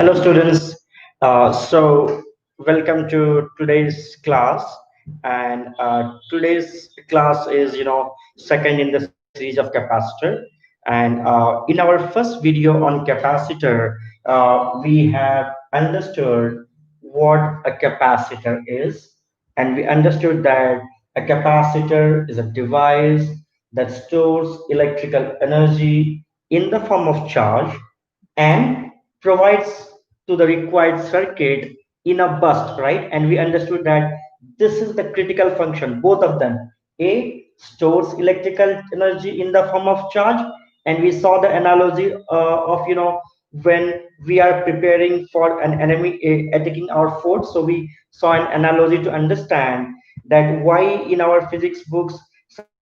Hello, students. Welcome to today's class. And today's class is, second in the series of capacitor. And in our first video on capacitor, we have understood what a capacitor is, and we understood that a capacitor is a device that stores electrical energy in the form of charge and provides to the required circuit in a bus, right? And we understood that this is the critical function, both of them. A stores electrical energy in the form of charge, and we saw the analogy of, when we are preparing for an enemy attacking our fort. So we saw an analogy to understand that why in our physics books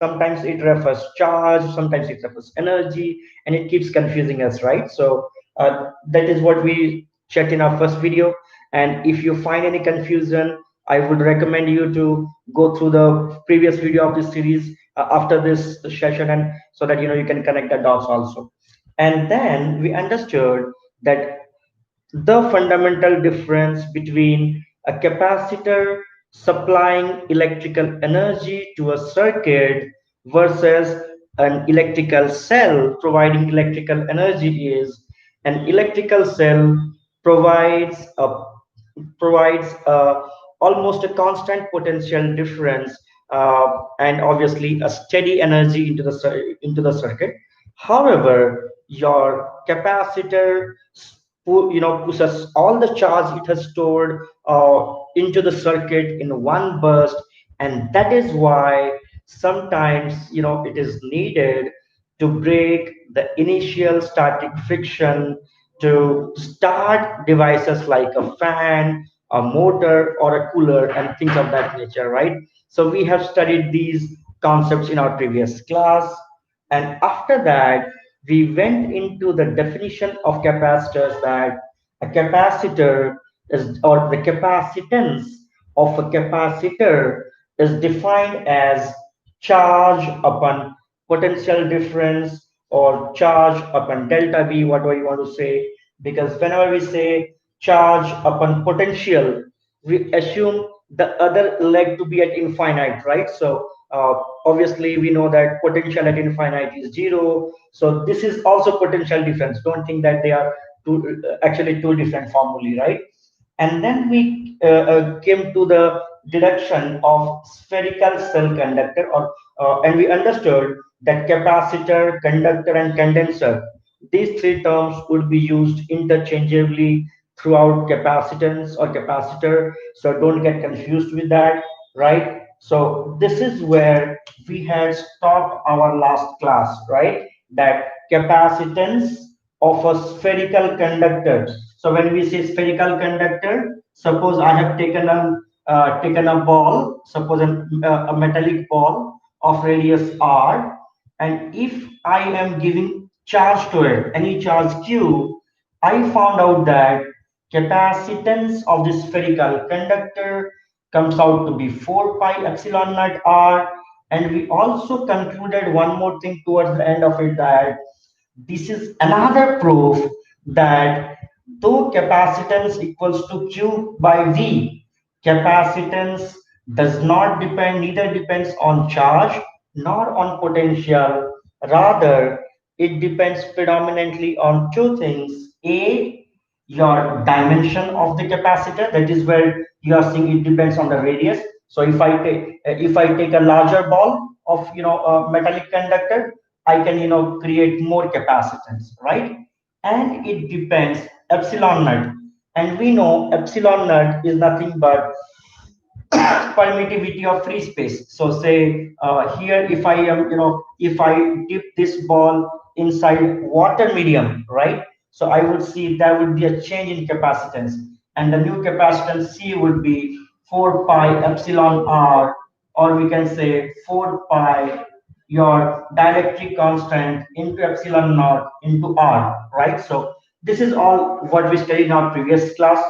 sometimes it refers charge, sometimes it refers energy, and it keeps confusing us, right? So that is what we checked in our first video. And if you find any confusion, I would recommend you to go through the previous video of this series after this session, and so that you can connect the dots also. And then we understood that the fundamental difference between a capacitor supplying electrical energy to a circuit versus an electrical cell providing electrical energy is an electrical cell provides a almost a constant potential difference, and obviously a steady energy into the circuit. However, your capacitor pushes all the charge it has stored into the circuit in one burst, and that is why sometimes it is needed to break the initial static friction to start devices like a fan, a motor, or a cooler, and things of that nature, right? So we have studied these concepts in our previous class. And after that, we went into the definition of capacitors, that a capacitor is, or the capacitance of a capacitor is defined as charge upon potential difference, or charge upon delta V, whatever you want to say. Because whenever we say charge upon potential, we assume the other leg to be at infinite, right? So obviously we know that potential at infinite is zero. So this is also potential difference. Don't think that they are actually two different formulae, right? And then we came to the deduction of spherical cell conductor, or and we understood that capacitor, conductor, and condenser, these three terms would be used interchangeably throughout capacitance or capacitor. So don't get confused with that, right? So this is where we had stopped our last class, right? That capacitance of a spherical conductor. So when we say spherical conductor, suppose I have taken a ball, suppose a metallic ball of radius r, and if I am giving charge to it, any charge q, I found out that capacitance of the spherical conductor comes out to be 4 pi epsilon naught r. And we also concluded one more thing towards the end of it, that this is another proof that though capacitance equals to Q by V, capacitance does not depend, neither depends on charge nor on potential. Rather, it depends predominantly on two things. A, your dimension of the capacitor, that is where you are seeing it depends on the radius. So if I take a larger ball of a metallic conductor, I can create more capacitance, right? And it depends epsilon naught, and we know epsilon naught is nothing but permittivity of free space. So say here, if I am, if I dip this ball inside water medium, right? So I would see there would be a change in capacitance, and the new capacitance C would be 4 pi epsilon r, or we can say 4 pi your dielectric constant into epsilon naught into r, right? So this is all what we studied in our previous class.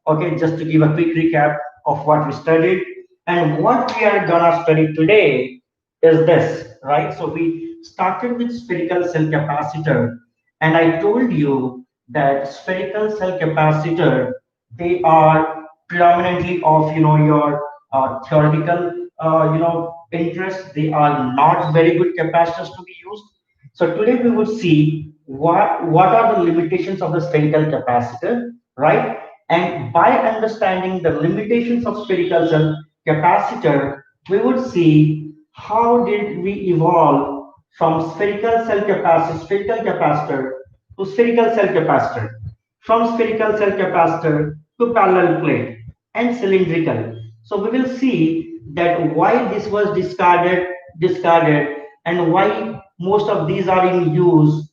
Okay, just to give a quick recap of what we studied. And what we are gonna study today is this, right? So we started with spherical cell capacitor, and I told you that spherical cell capacitor, they are predominantly of your theoretical interest. They are not very good capacitors to be used. So today we would see what are the limitations of the spherical capacitor, right? And by understanding the limitations of spherical cell capacitor, we would see how did we evolve from spherical capacitor to spherical cell capacitor, from spherical cell capacitor to parallel plate and cylindrical. So we will see that why this was discarded, and why most of these are in use.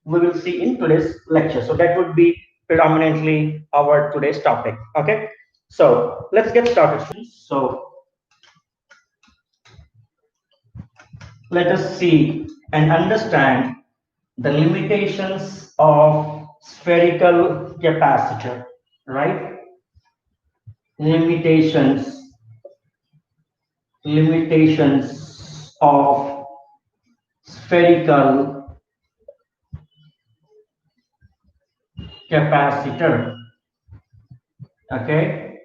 We will see in today's lecture. So that would be predominantly our today's topic. Okay. So let's get started. So let us see and understand the limitations of spherical capacitor, right? Limitations of spherical capacitor. Okay,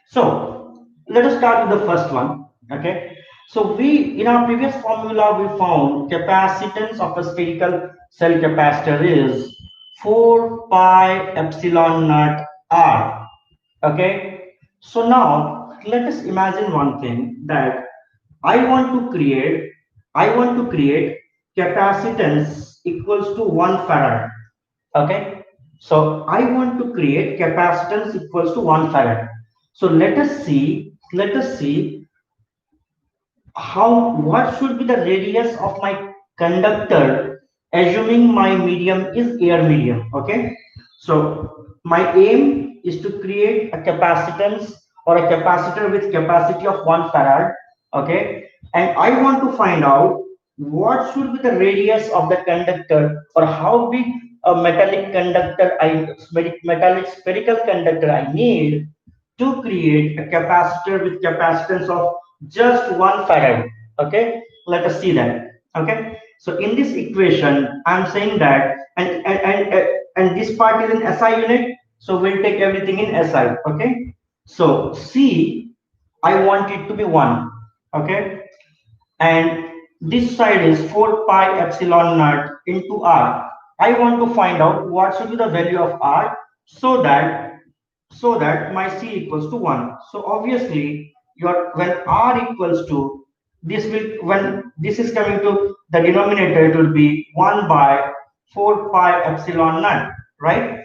so let us start with the first one. Okay, so we in our previous formula we found capacitance of a spherical cell capacitor is 4 pi epsilon naught r. Okay, so now let us imagine one thing, that I want to create I want to create capacitance equals to 1 farad. Okay, so I want to create capacitance equals to 1 farad. So let us see how what should be the radius of my conductor, assuming my medium is air medium. Okay, so my aim is to create a capacitance or a capacitor with capacity of 1 farad. Okay, and I want to find out what should be the radius of the conductor, or how big a metallic spherical conductor I need to create a capacitor with capacitance of just 1 farad. Okay, let us see that. Okay, so in this equation I'm saying that, and this part is in SI unit, so we'll take everything in SI. Okay, so C, I want it to be 1. Okay, and this side is 4 pi epsilon naught into R. I want to find out what should be the value of R, so that my C equals to 1. So obviously, when R equals to this, will when this is coming to the denominator, it will be 1 by 4 pi epsilon naught, right?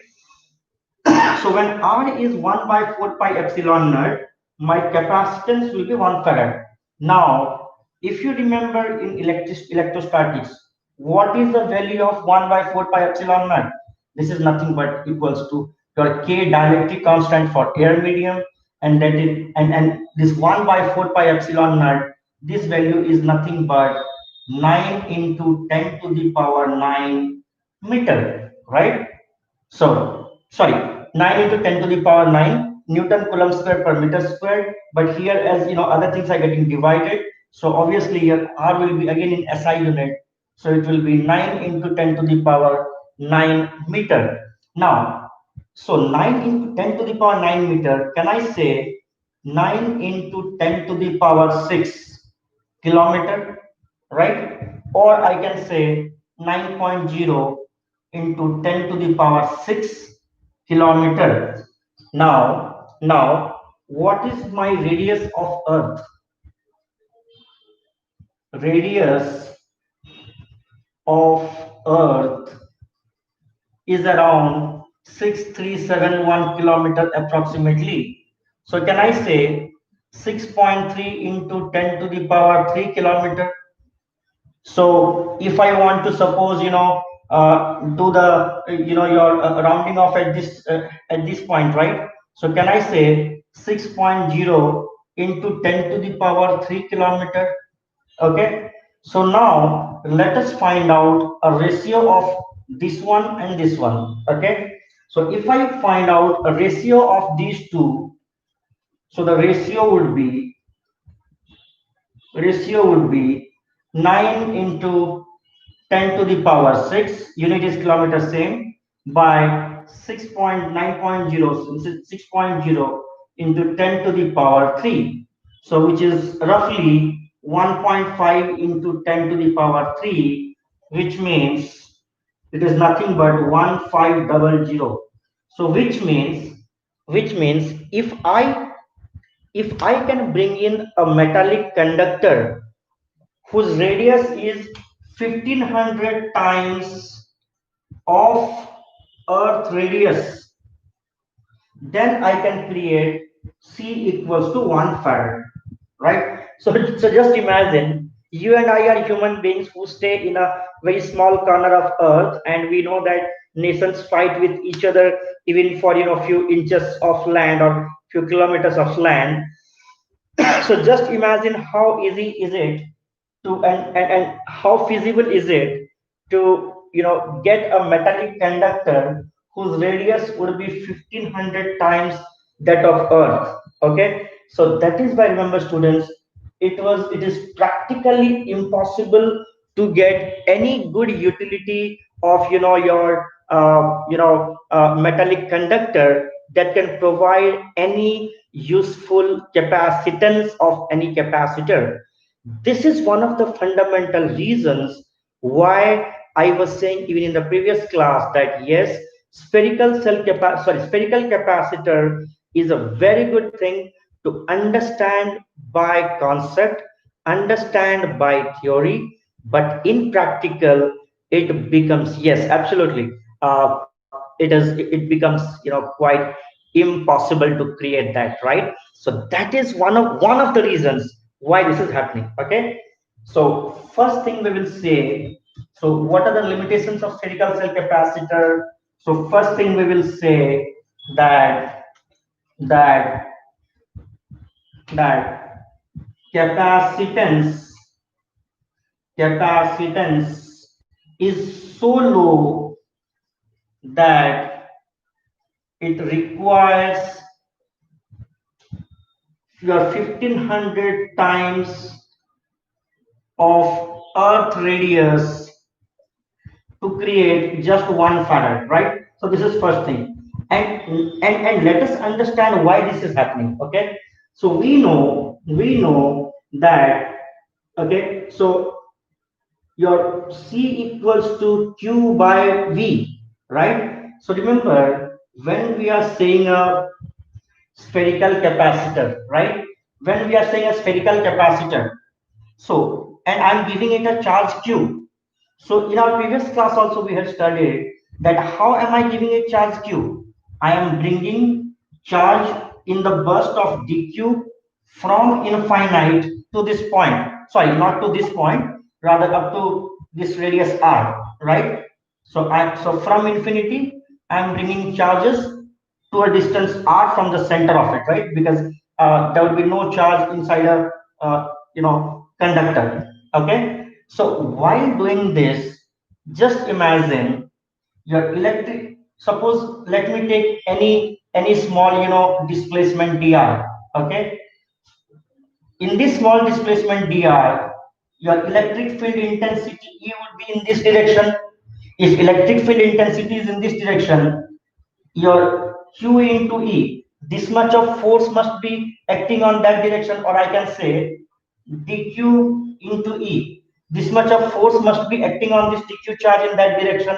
So when R is 1 by 4 pi epsilon naught, my capacitance will be 1 farad. Now, if you remember in electrostatics, what is the value of 1 by 4 pi epsilon naught? This is nothing but equals to your K dielectric constant for air medium, and that is and this 1 by 4 pi epsilon naught, this value is nothing but 9 into 10 to the power 9 meter, right? So, sorry, 9 into 10 to the power 9 Newton Coulomb square per meter squared. But here, as you know, other things are getting divided. So obviously here R will be again in SI unit. So it will be 9 into 10 to the power 9 meter. Now, so 9 into 10 to the power 9 meter, can I say 9 into 10 to the power 6 kilometer, right? Or I can say 9.0 into 10 to the power 6 kilometer. Now, what is my radius of Earth? Radius of Earth is around 6371 kilometer approximately. So can I say 6.3 into 10 to the power 3 kilometer? So if I want to suppose, do the your rounding off at this point, right? So can I say 6.0 into 10 to the power 3 kilometer? Okay. So now let us find out a ratio of this one and this one. Okay. So if I find out a ratio of these two, so the ratio would be 9 into 10 to the power 6, unit is kilometer same. by 6.9.0, 6.0 into 10 to the power 3. So which is roughly 1.5 into 10 to the power 3, which means it is nothing but 1500. So which means if I can bring in a metallic conductor whose radius is 1500 times of Earth radius, then I can create C equals to 1 farad, right? So just imagine you and I are human beings who stay in a very small corner of Earth, and we know that nations fight with each other even for few inches of land or few kilometers of land. So just imagine how easy is it to and how feasible is it to get a metallic conductor whose radius would be 1500 times that of Earth. Okay, so that is why, remember students, it is practically impossible to get any good utility of your metallic conductor that can provide any useful capacitance of any capacitor. This is one of the fundamental reasons why I was saying even in the previous class that yes, spherical capacitor is a very good thing to understand by concept, understand by theory, but in practical it becomes, yes, absolutely, it becomes quite impossible to create that, right? So that is one of the reasons why this is happening. Okay, so first thing we will say, so what are the limitations of spherical cell capacitor? So first thing we will say that that that capacitance capacitance is so low that it requires your 1500 times of earth radius to create just 1 farad, right? So this is first thing. And let us understand why this is happening. Okay, so we know that, okay, so your C equals to Q by V, right? So remember, when we are saying a spherical capacitor, right? When we are saying a spherical capacitor, so, and I'm giving it a charge Q. So in our previous class also we have studied that how am I giving a charge Q? I am bringing charge in the burst of dq from infinite to this point. Sorry, not to this point, rather up to this radius r, right? So from infinity, I am bringing charges to a distance r from the center of it, right? Because there will be no charge inside a conductor. Okay, so while doing this, just imagine your electric. Suppose let me take any small displacement dr. Okay, in this small displacement dr, your electric field intensity E would be in this direction. If electric field intensity is in this direction, your Q into E, this much of force must be acting on that direction, or I can say dq into E, this much of force must be acting on this dq charge in that direction.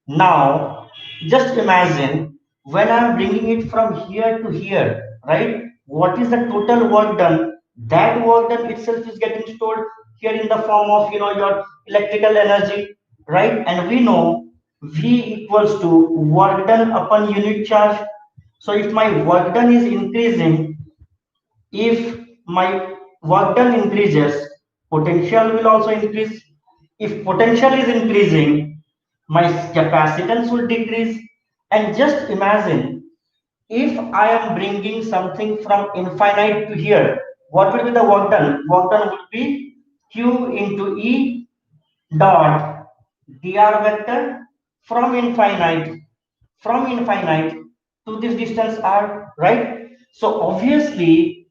Now, just imagine when I'm bringing it from here to here, right? What is the total work done? That work done itself is getting stored here in the form of your electrical energy, right? And we know V equals to work done upon unit charge. So if my work done is increasing, if my work done increases, potential will also increase. If potential is increasing, my capacitance will decrease. And just imagine if I am bringing something from infinite to here, what will be the work done? Work done would be Q into E dot dr vector from infinite to this distance r, right? So obviously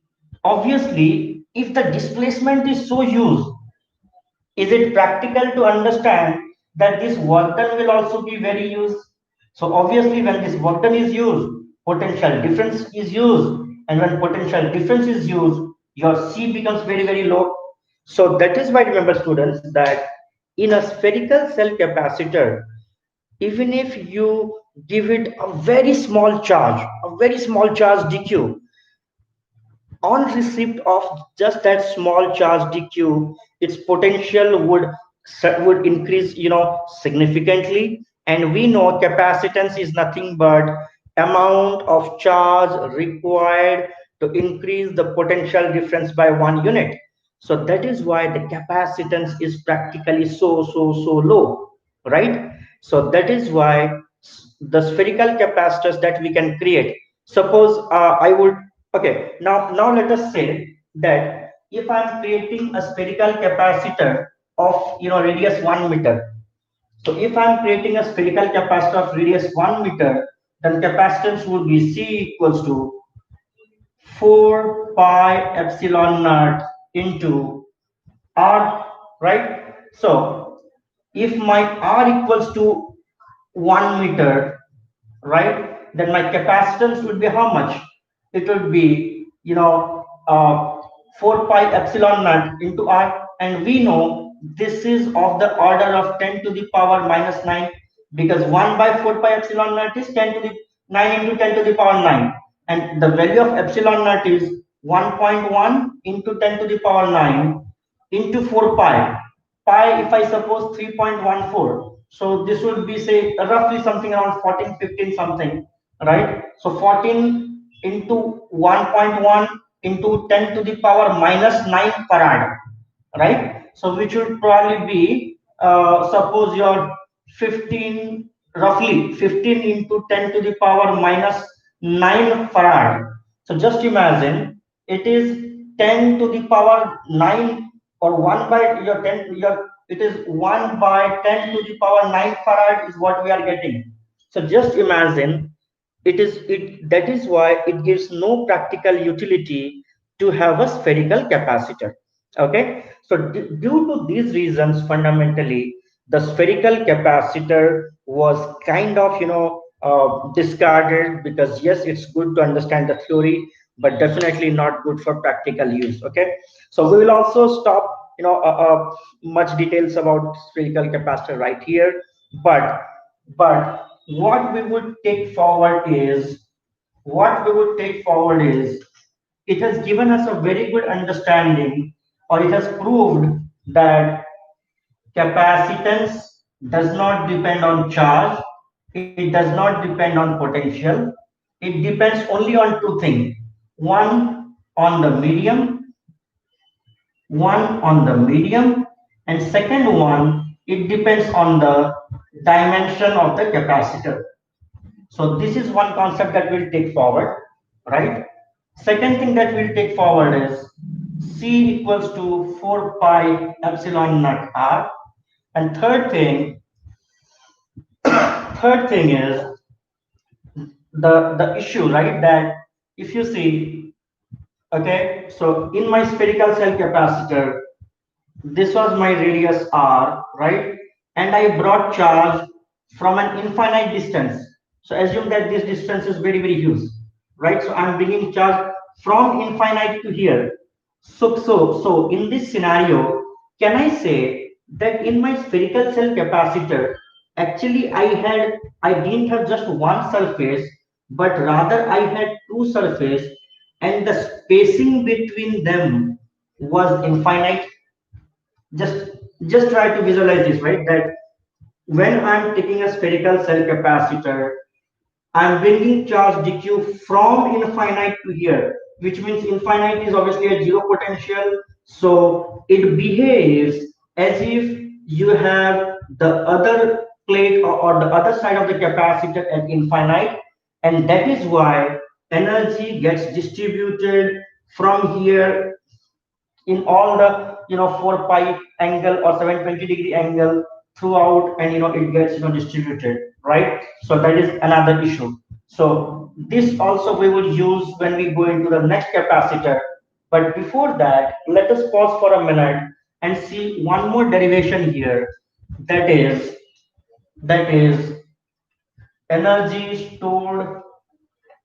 if the displacement is so huge, is it practical to understand that this work done will also be very huge? So obviously when this work done is used, potential difference is used, and when potential difference is used, your C becomes very, very low. So that is why, remember students, that in a spherical cell capacitor, even if you give it a very small charge, dq, on receipt of just that small charge dq, its potential would increase, significantly. And we know capacitance is nothing but amount of charge required to increase the potential difference by 1 unit. So that is why the capacitance is practically so low, right? So that is why the spherical capacitors that we can create, suppose I would, okay, now let us say that if I'm creating a spherical capacitor of, radius 1 meter. So if I'm creating a spherical capacitor of radius 1 meter, then capacitance would be C equals to 4 pi epsilon naught into R, right? So if my R equals to 1 meter, right, then my capacitance would be how much? It would be, 4 pi epsilon naught into R, and we know this is of the order of 10 to the power minus 9, because 1 by 4 pi epsilon naught is 10 to the 9 into 10 to the power 9, and the value of epsilon naught is 1.1 into 10 to the power 9 into 4 pi. Pi, if I suppose 3.14, so this would be, say, roughly something around 14, 15 something, right? So 14 into 1.1 into 10 to the power minus 9 farad, right? So which would probably be, suppose your 15, roughly 15 into 10 to the power minus 9 farad. So just imagine, it is 10 to the power 9, or 1 by your 10, your, it is 1 by 10 to the power 9 farad is what we are getting. So just imagine, that is why it gives no practical utility to have a spherical capacitor. Okay, so due to these reasons, fundamentally the spherical capacitor was kind of, discarded, because yes, it's good to understand the theory, but definitely not good for practical use. Okay, so we will also stop, much details about spherical capacitor right here, but what we would take forward is, it has given us a very good understanding, or it has proved that capacitance does not depend on charge, it does not depend on potential, it depends only on two things. One on the medium, and second one, it depends on the dimension of the capacitor. So this is one concept that we'll take forward, right? Second thing that we'll take forward is C equals to 4 pi epsilon naught R. And third thing is the issue, right? That if you see, okay, so in my spherical cell capacitor, this was my radius R, right? And I brought charge from an infinite distance. So assume that this distance is very, very huge, right? So I'm bringing charge from infinite to here. So in this scenario, can I say that in my spherical cell capacitor, actually I didn't have just one surface, but rather I had two surfaces, and the spacing between them was infinite. just just try to visualize this, right? That when I'm taking a spherical cell capacitor, I'm bringing charge dq from infinite to here, which means infinite is obviously a zero potential. So it behaves as if you have the other plate, or the other side of the capacitor at infinite, and that is why energy gets distributed from here in all the, 4 pi angle or 720-degree angle throughout, and it gets, distributed, right? So that is another issue. So this also we will use when we go into the next capacitor. But before that, let us pause for a minute and see one more derivation here. That is energy stored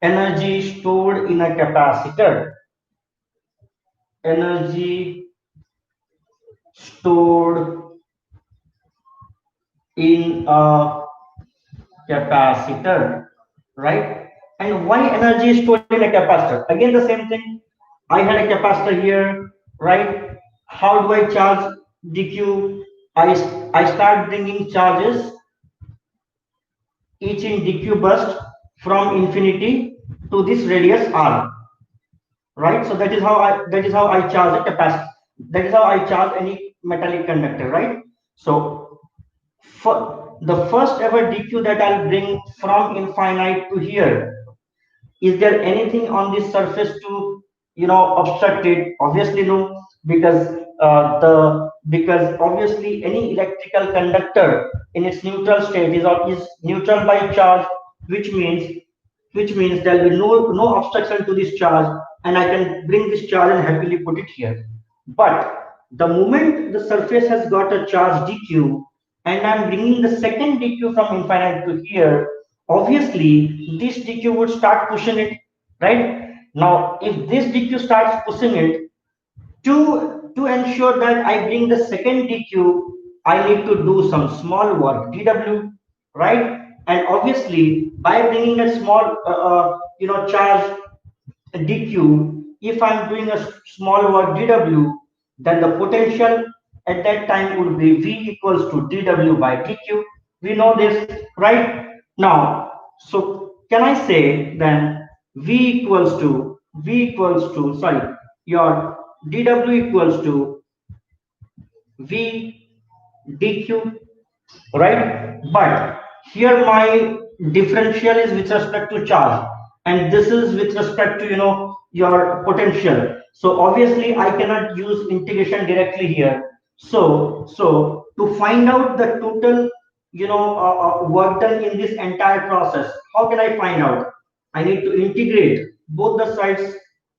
in a capacitor, energy stored in a capacitor, right? And why energy is stored in a capacitor? Again, the same thing. I had a capacitor here, right? How do I charge dq? I start bringing charges each in dq burst from infinity to this radius r, right? So that is how I charge a capacitor. That is how I charge any metallic conductor, right? So for the first ever dq that I'll bring from infinite to here, is there anything on this surface to obstruct it? Obviously no, because because obviously any electrical conductor in its neutral state is neutral by charge, which means there will be no obstruction to this charge, and I can bring this charge and happily put it here. But the moment the surface has got a charge dq, and I'm bringing the second dq from infinite to here, obviously this dq would start pushing it, right? Now if this dq starts pushing it, to ensure that I bring the second dq, I need to do some small work dw, right? And obviously by bringing a small charge dq, if I'm doing a small work dw, then the potential at that time would be v equals to dw by dq. We know this, right? Now, so can I say then v equals to sorry, your dw equals to v dq, right? But here my differential is with respect to charge, and this is with respect to your potential. So obviously I cannot use integration directly here. So to find out the total work done in this entire process, how can I find out? I need to integrate both the sides,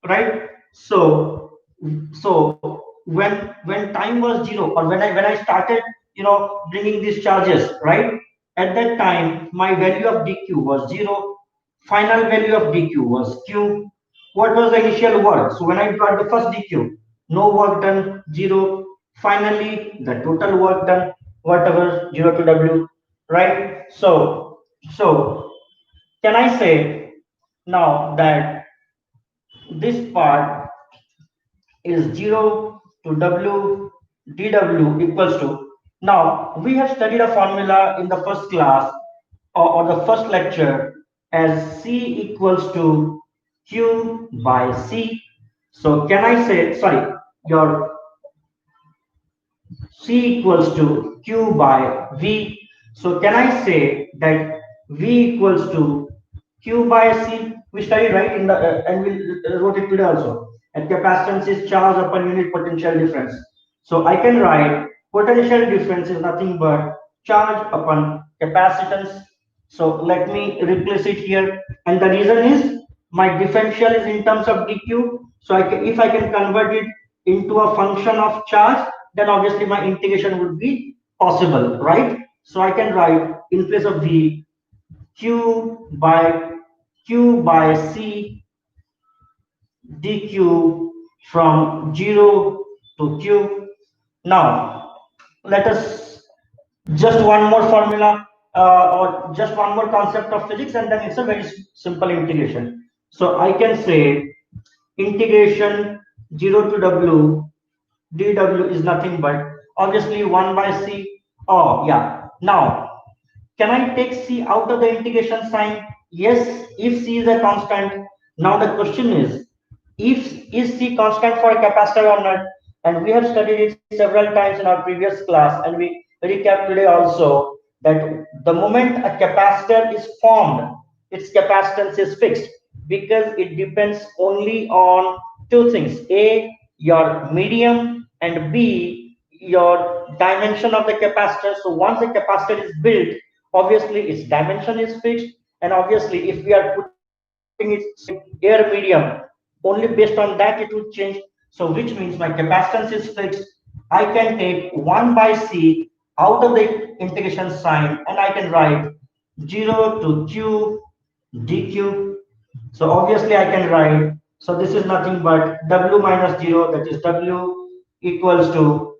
right? So when time was zero, or when I started bringing these charges, right, at that time my value of dq was 0, final value of dq was q. What was the initial work? So when I got the first dq, no work done, 0. Finally the total work done, whatever, 0 to w, right? So can I say now that this part is 0 to w dw equals to, now we have studied a formula in the first class, or the first lecture, as c equals to q by c. So can I say, sorry, your c equals to q by v. So can I say that v equals to q by c? We studied, right, in the and we wrote it today also. And capacitance is charge upon unit potential difference. So I can write potential difference is nothing but charge upon capacitance. So let me replace it here. And the reason is my differential is in terms of dq. So if I can convert it into a function of charge, then obviously my integration would be possible, right? So I can write in place of v, q by c dq from 0 to q. Now let us just one more formula, or just one more concept of physics, and then it's a very simple integration. So I can say integration 0 to w dw is nothing but obviously 1 by c. Oh yeah, now can I take c out of the integration sign? Yes, if c is a constant. Now the question is c constant for a capacitor or not? And we have studied it several times in our previous class, and we recap today also, that the moment a capacitor is formed, its capacitance is fixed, because it depends only on two things: a, your medium, and b, your dimension of the capacitor. So once a capacitor is built, obviously its dimension is fixed, and obviously if we are putting it air medium, only based on that it would change. So which means my capacitance is fixed. I can take 1 by c out of the integration sign, and I can write 0 to q dq. So obviously I can write, so this is nothing but w minus 0, that is w equals to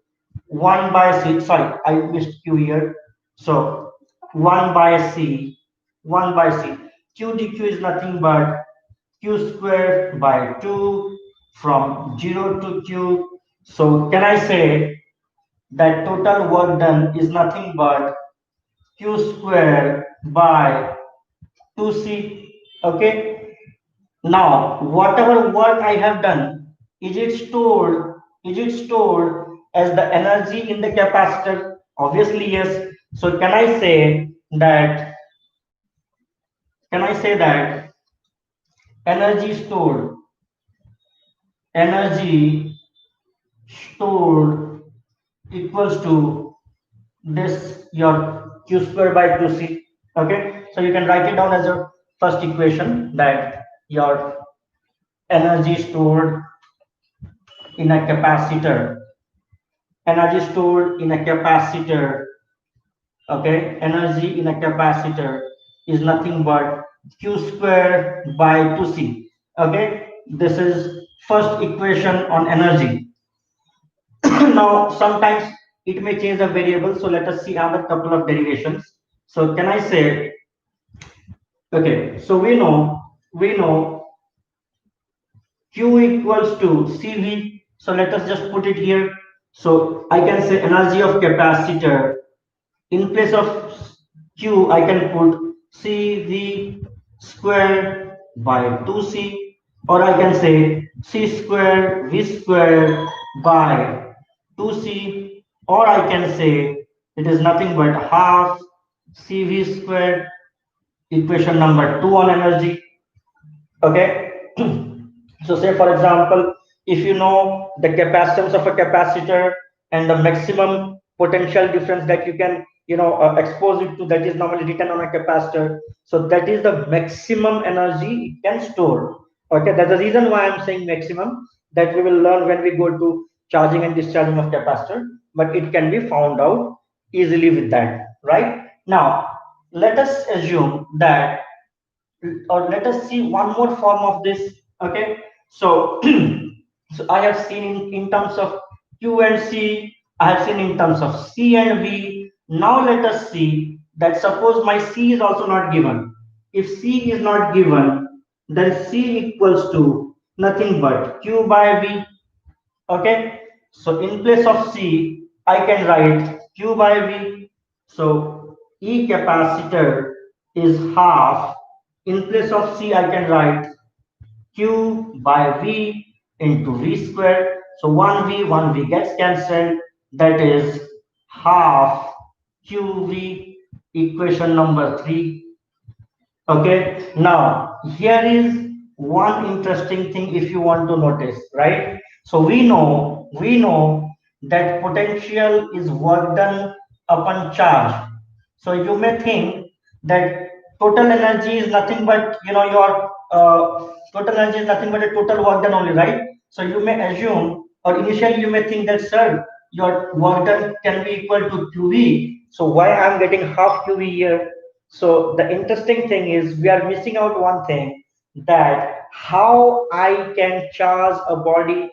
1 by c, sorry, I missed q here. So 1 by c, 1 by c. Q dq is nothing but q square by 2 from 0 to q. So can I say that total work done is nothing but q square by 2c? Okay. Now, whatever work I have done, is it stored as the energy in the capacitor? Obviously, yes. So that, can I say that energy stored, energy stored equals to this, your q square by 2c. Okay. So you can write it down as your first equation, that your energy stored in a capacitor, energy stored in a capacitor, okay, energy in a capacitor is nothing but q square by 2c. Okay, this is first equation on energy. Now sometimes it may change the variable, so let us see another couple of derivations. So can I say, okay, so we know q equals to cv, so let us just put it here. So I can say energy of capacitor, in place of q I can put cv square by 2c, or I can say c square v square by 2c, or I can say it is nothing but half cv square, equation number 2 on energy. Okay. So say for example, if you know the capacitance of a capacitor and the maximum potential difference that you can, expose it to, that is normally written on a capacitor. So that is the maximum energy it can store. Okay, that's the reason why I'm saying maximum, that we will learn when we go to charging and discharging of capacitor, but it can be found out easily with that. Right now, let us assume that, or let us see one more form of this. Okay, so so I have seen in terms of q and c, I have seen in terms of c and v. Now let us see that, suppose my c is also not given. If c is not given, then c equals to nothing but q by v. Okay, so in place of c I can write q by v. So e capacitor is half, in place of c I can write q by v into v square. So 1v gets cancelled, that is half qv, equation number 3. Okay, now here is one interesting thing if you want to notice, right? So we know that potential is work done upon charge. So you may think that total energy is nothing but, your total energy is nothing but a total work done only, right? So you may assume, or initially you may think that, sir, your work done can be equal to qv. So why I'm getting half qv here? So the interesting thing is we are missing out one thing, that how I can charge a body,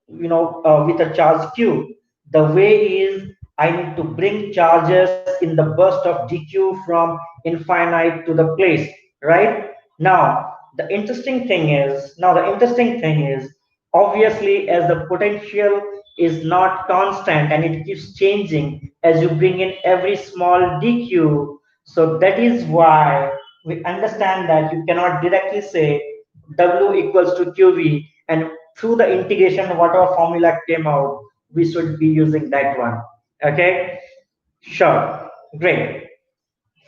with a charge q. The way is I need to bring charges in the burst of dq from infinite to the place, right? Now the interesting thing is obviously, as the potential is not constant and it keeps changing as you bring in every small dq, so that is why we understand that you cannot directly say w equals to qv, and through the integration whatever formula came out, we should be using that one. Okay, sure, great,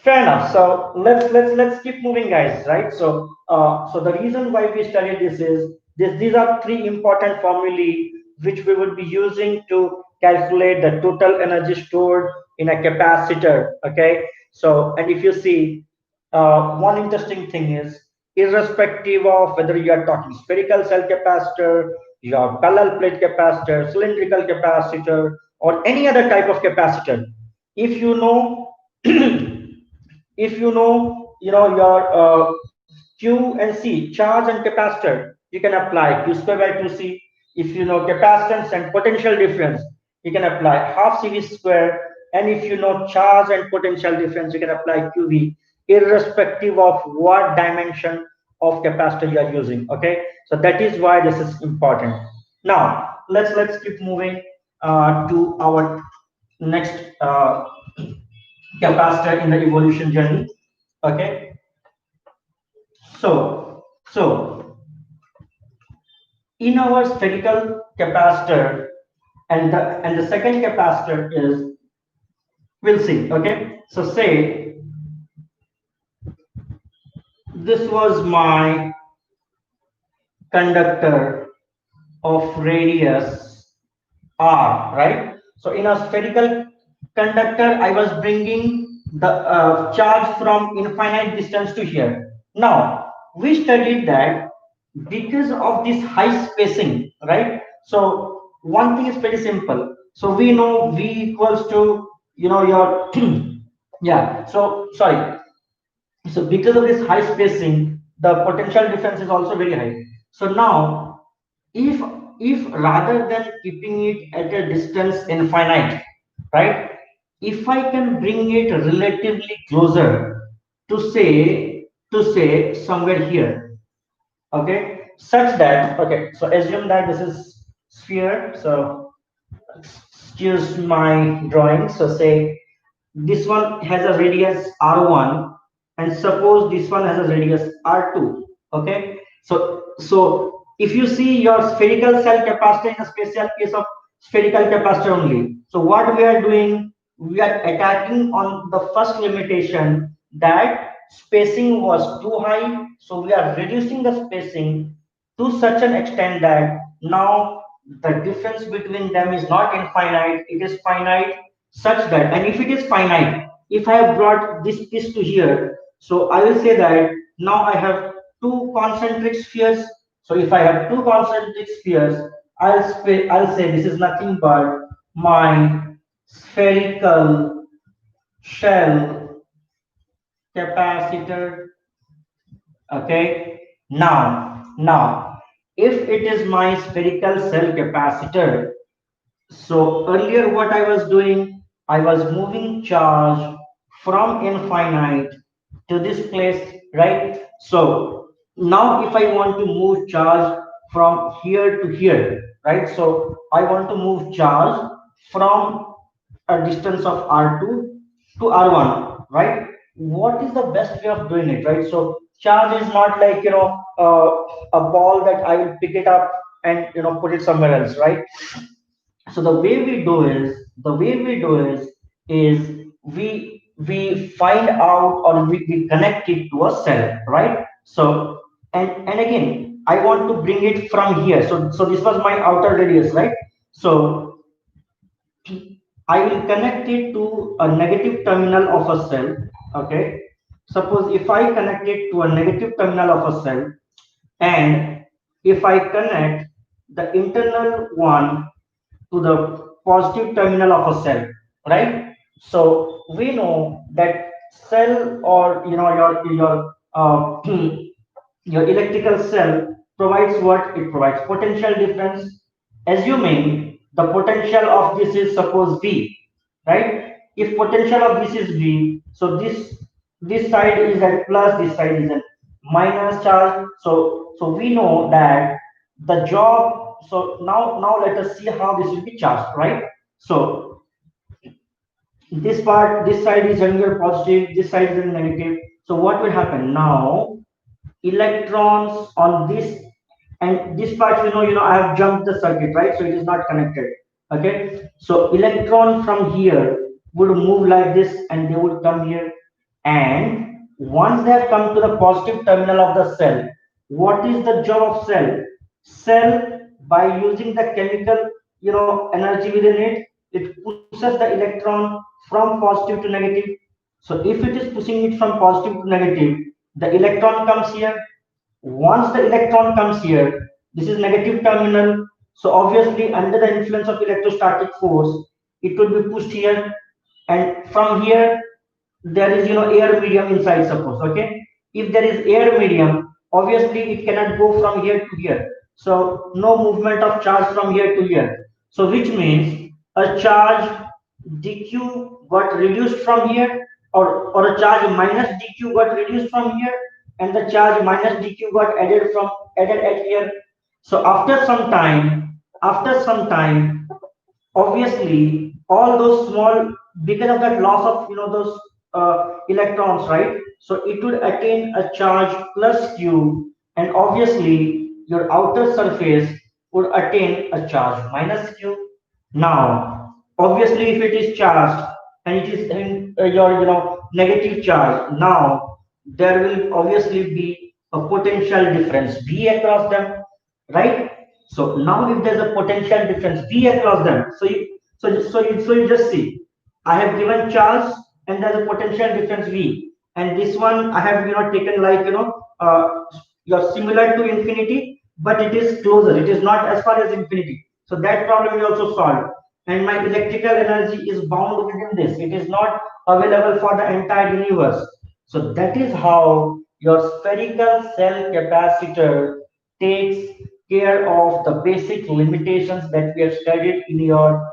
fair enough. So let's keep moving, guys, right? So so the reason why we studied this is these are three important formulae which we would be using to calculate the total energy stored in a capacitor. Okay, so and if you see, one interesting thing is, irrespective of whether you are talking spherical cell capacitor, your parallel plate capacitor, cylindrical capacitor, or any other type of capacitor, if you know if your Q and C, charge and capacitor, you can apply Q square by 2C. If you know capacitance and potential difference, you can apply half CV square. And if you know charge and potential difference, you can apply QV, irrespective of what dimension of capacitor you are using. Okay, so that is why this is important. Now let's keep moving to our next capacitor in the evolution journey. Okay, so in our spherical capacitor, and the second capacitor is, we'll see. Okay, so say this was my conductor of radius r, right? So in a spherical conductor, I was bringing the charge from infinite distance to here. Now we studied that because of this high spacing, right? So one thing is pretty simple. So we know V equals to your yeah. So sorry. So because of this high spacing, the potential difference is also very high. So now, if if rather than keeping it at a distance infinite, right? If I can bring it relatively closer to say somewhere here, okay, such that, okay, so assume that this is sphere. So excuse my drawing. So say this one has a radius r1, and suppose this one has a radius r2. Okay, so if you see your spherical cell capacitor in a special case of spherical capacitor only, so what we are doing, we are attacking on the first limitation, that spacing was too high, so we are reducing the spacing to such an extent that now the difference between them is not infinite, it is finite, such that, and if it is finite, if I have brought this piece to here, so I will say that now I have two concentric spheres. So if I have two concentric spheres, I'll say this is nothing but my spherical shell capacitor. Okay, now if it is my spherical cell capacitor, so earlier what I was doing, I was moving charge from infinite to this place, right? So now if I want to move charge from here to here, right? So I want to move charge from a distance of R2 to R1, right? What is the best way of doing it, right? So charge is not like, a ball that I will pick it up and, put it somewhere else, right? So the way we do is we find out, or we connect it to a cell, right? So and again, I want to bring it from here. So this was my outer radius, right? So I will connect it to a negative terminal of a cell. Okay, suppose if I connect it to a negative terminal of a cell, and if I connect the internal one to the positive terminal of a cell, right? So we know that cell, or your electrical cell provides what? It provides potential difference, assuming the potential of this is suppose V, right? If potential of this is V, so this side is at plus, this side is at minus charge. So we know that the job. So now let us see how this will be charged, right? So this part, this side is under positive, this side is in negative. So what will happen now? Electrons on this, and this part, I have jumped the circuit, right? So it is not connected. Okay, so electron from here would move like this, and they would come here, and once they have come to the positive terminal of the cell, what is the job of cell? By using the chemical energy within it, it pushes the electron from positive to negative. So if it is pushing it from positive to negative, the electron comes here. Once the electron comes here, this is negative terminal. So obviously, under the influence of electrostatic force, it will be pushed here, and from here there is air medium inside, suppose. Okay, if there is air medium, obviously it cannot go from here to here, so no movement of charge from here to here. So which means a charge dq got reduced from here, or a charge minus dq got reduced from here, and the charge minus dq got added at here. So after some time, obviously all those small, because of that loss of those electrons, right? So it would attain a charge plus q, and obviously your outer surface would attain a charge minus q. Now obviously if it is charged and it is in your negative charge, now there will obviously be a potential difference v across them, right? So now if there's a potential difference V across them, so you just see, I have given charge and there's a potential difference V, and this one I have taken like you're similar to infinity, but it is closer. It is not as far as infinity. So that problem we also solved, and my electrical energy is bound within this. It is not available for the entire universe. So that is how your spherical cell capacitor takes care of the basic limitations that we have studied in your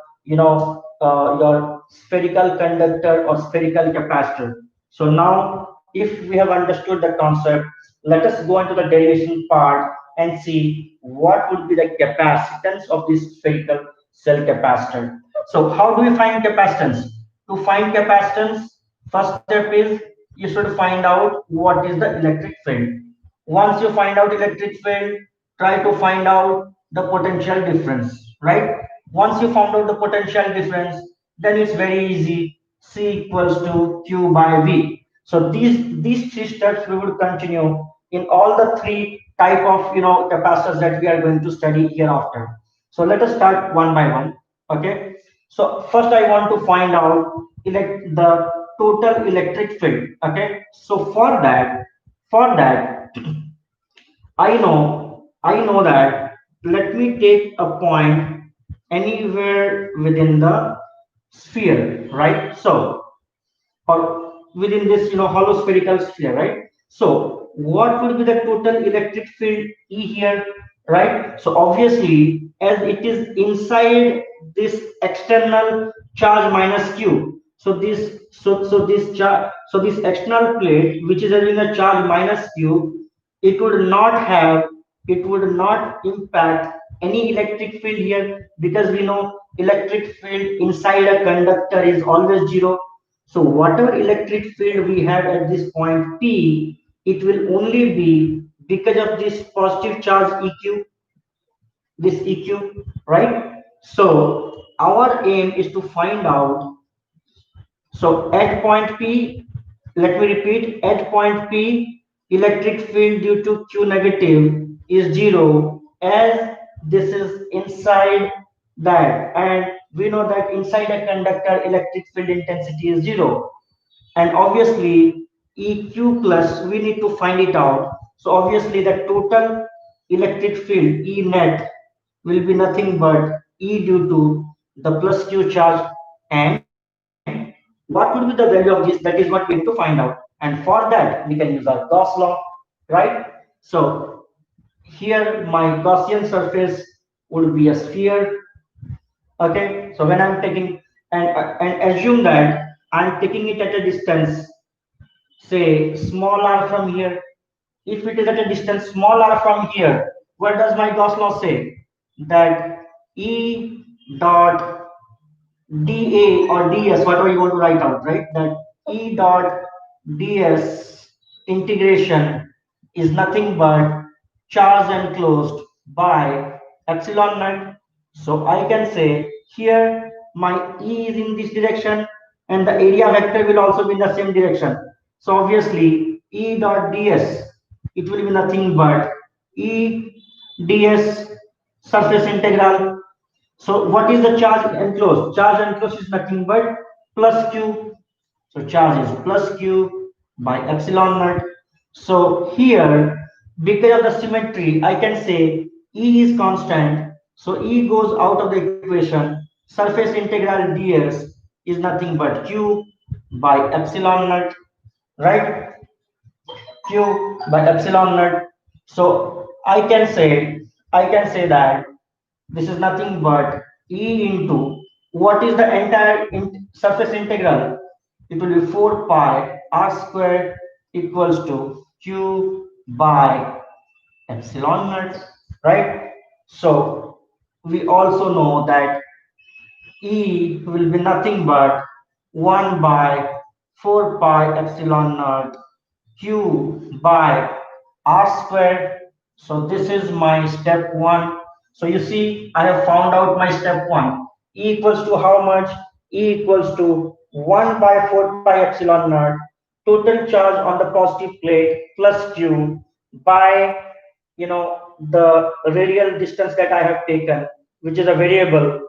spherical conductor or spherical capacitor. So now if we have understood the concept, let us go into the derivation part and see what would be the capacitance of this spherical cell capacitor. So how do we find capacitance? To find capacitance, first step is you should find out what is the electric field. Once you find out electric field, try to find out the potential difference, right? Once you found out the potential difference, then it's very easy. C equals to q by v. So these three steps we will continue in all the three type of capacitors that we are going to study hereafter. So let us start one by one. Okay. So first I want to find out the total electric field. Okay. So for that I know that, let me take a point anywhere within the sphere, right? So, or within this, hollow spherical sphere, right? So, what would be the total electric field E here, right? So, obviously, as it is inside this external charge minus Q, so this external plate, which is having a charge minus Q, it would not have, it would not impact any electric field here, because we know electric field inside a conductor is always zero. So whatever electric field we have at this point P, it will only be because of this positive charge EQ, this EQ, right? So our aim is to find out, so at point P, let me repeat, at point P, electric field due to Q negative is zero, as this is inside that, and we know that inside a conductor electric field intensity is zero, and obviously EQ plus we need to find it out. So obviously the total electric field E net will be nothing but E due to the plus Q charge, and what would be the value of this? That is what we need to find out. And for that, we can use our Gauss law, right? So here my Gaussian surface would be a sphere. Okay, so when I'm taking, and assume that I'm taking it at a distance, say small r from here. If it is at a distance small r from here, what does my Gauss law say? That E dot dA or ds, whatever you want to write out, right? That E dot ds integration is nothing but charge enclosed by epsilon naught. So I can say here my E is in this direction, and the area vector will also be in the same direction. So obviously E dot ds, it will be nothing but E ds surface integral. So what is the charge enclosed? Charge enclosed is nothing but plus Q. So charge is plus Q by epsilon naught. So here, because of the symmetry, I can say E is constant. So E goes out of the equation. Surface integral ds is nothing but Q. by epsilon naught, right? Q by epsilon naught. So I can say that this is nothing but E into what is the entire surface integral? It will be 4 pi r squared equals to Q by epsilon naught, right? So we also know that E will be nothing but 1 by 4 pi epsilon naught Q by R squared. So this is my step 1. So you see, I have found out my step 1. E equals to how much? E equals to 1 by 4 pi epsilon naught total charge on the positive plate plus Q by, the radial distance that I have taken, which is a variable.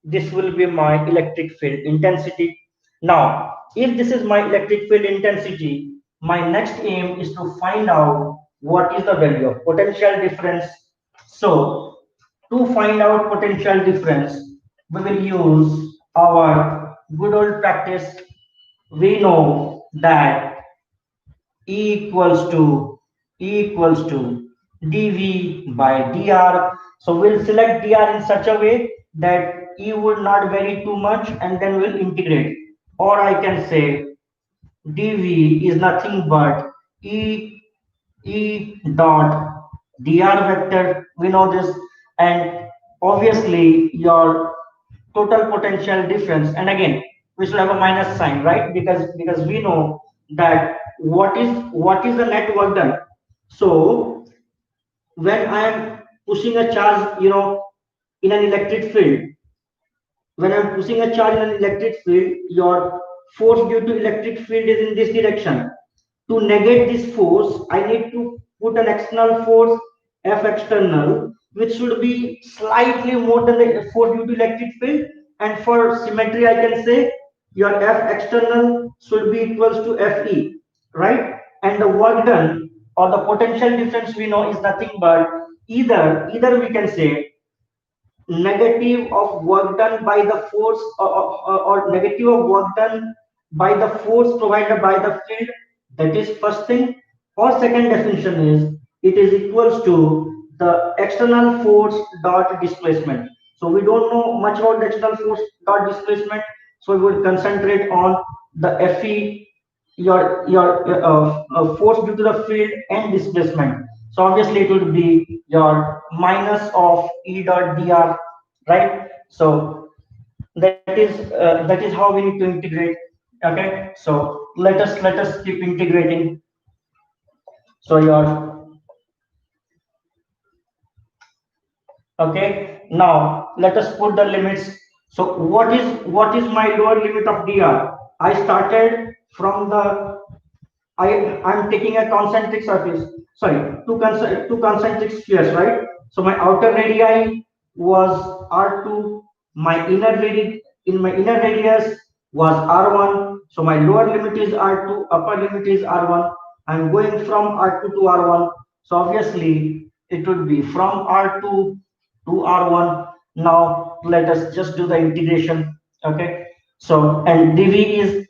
This will be my electric field intensity. Now, if this is my electric field intensity, my next aim is to find out what is the value of potential difference. So, to find out potential difference, we will use our good old practice. We know that E equals to dV by dr. So we'll select dr in such a way that E would not vary too much, and then we'll integrate. Or I can say dV is nothing but E dot dr vector. We know this, and obviously your total potential difference. And again, we should have a minus sign, right? Because we know that what is the net work done. So when I am pushing a charge, in an electric field, when I'm pushing a charge in an electric field, your force due to electric field is in this direction. To negate this force, I need to put an external force, F external, which should be slightly more than the force due to electric field. And for symmetry, I can say your F external should be equals to Fe, right? And the work done or the potential difference we know is nothing but either we can say negative of work done by the force, or negative of work done by the force provided by the field. That is first thing. Or second definition is it is equals to the external force dot displacement. So we don't know much about the external force dot displacement, so we will concentrate on the Fe, your force due to the field and displacement. So obviously it would be your minus of E dot dr, right? So that is how we need to integrate. Okay, so let us keep integrating. So your okay, now let us put the limits. So what is my lower limit of dr? I started from the I'm taking a concentric surface, sorry, two concentric spheres, right? So my outer radii was R2, my inner radius was R1. So my lower limit is R2, upper limit is R1. I'm going from R2 to R1. So obviously it would be from R2 to R1. Now let us just do the integration. Okay. So and dV is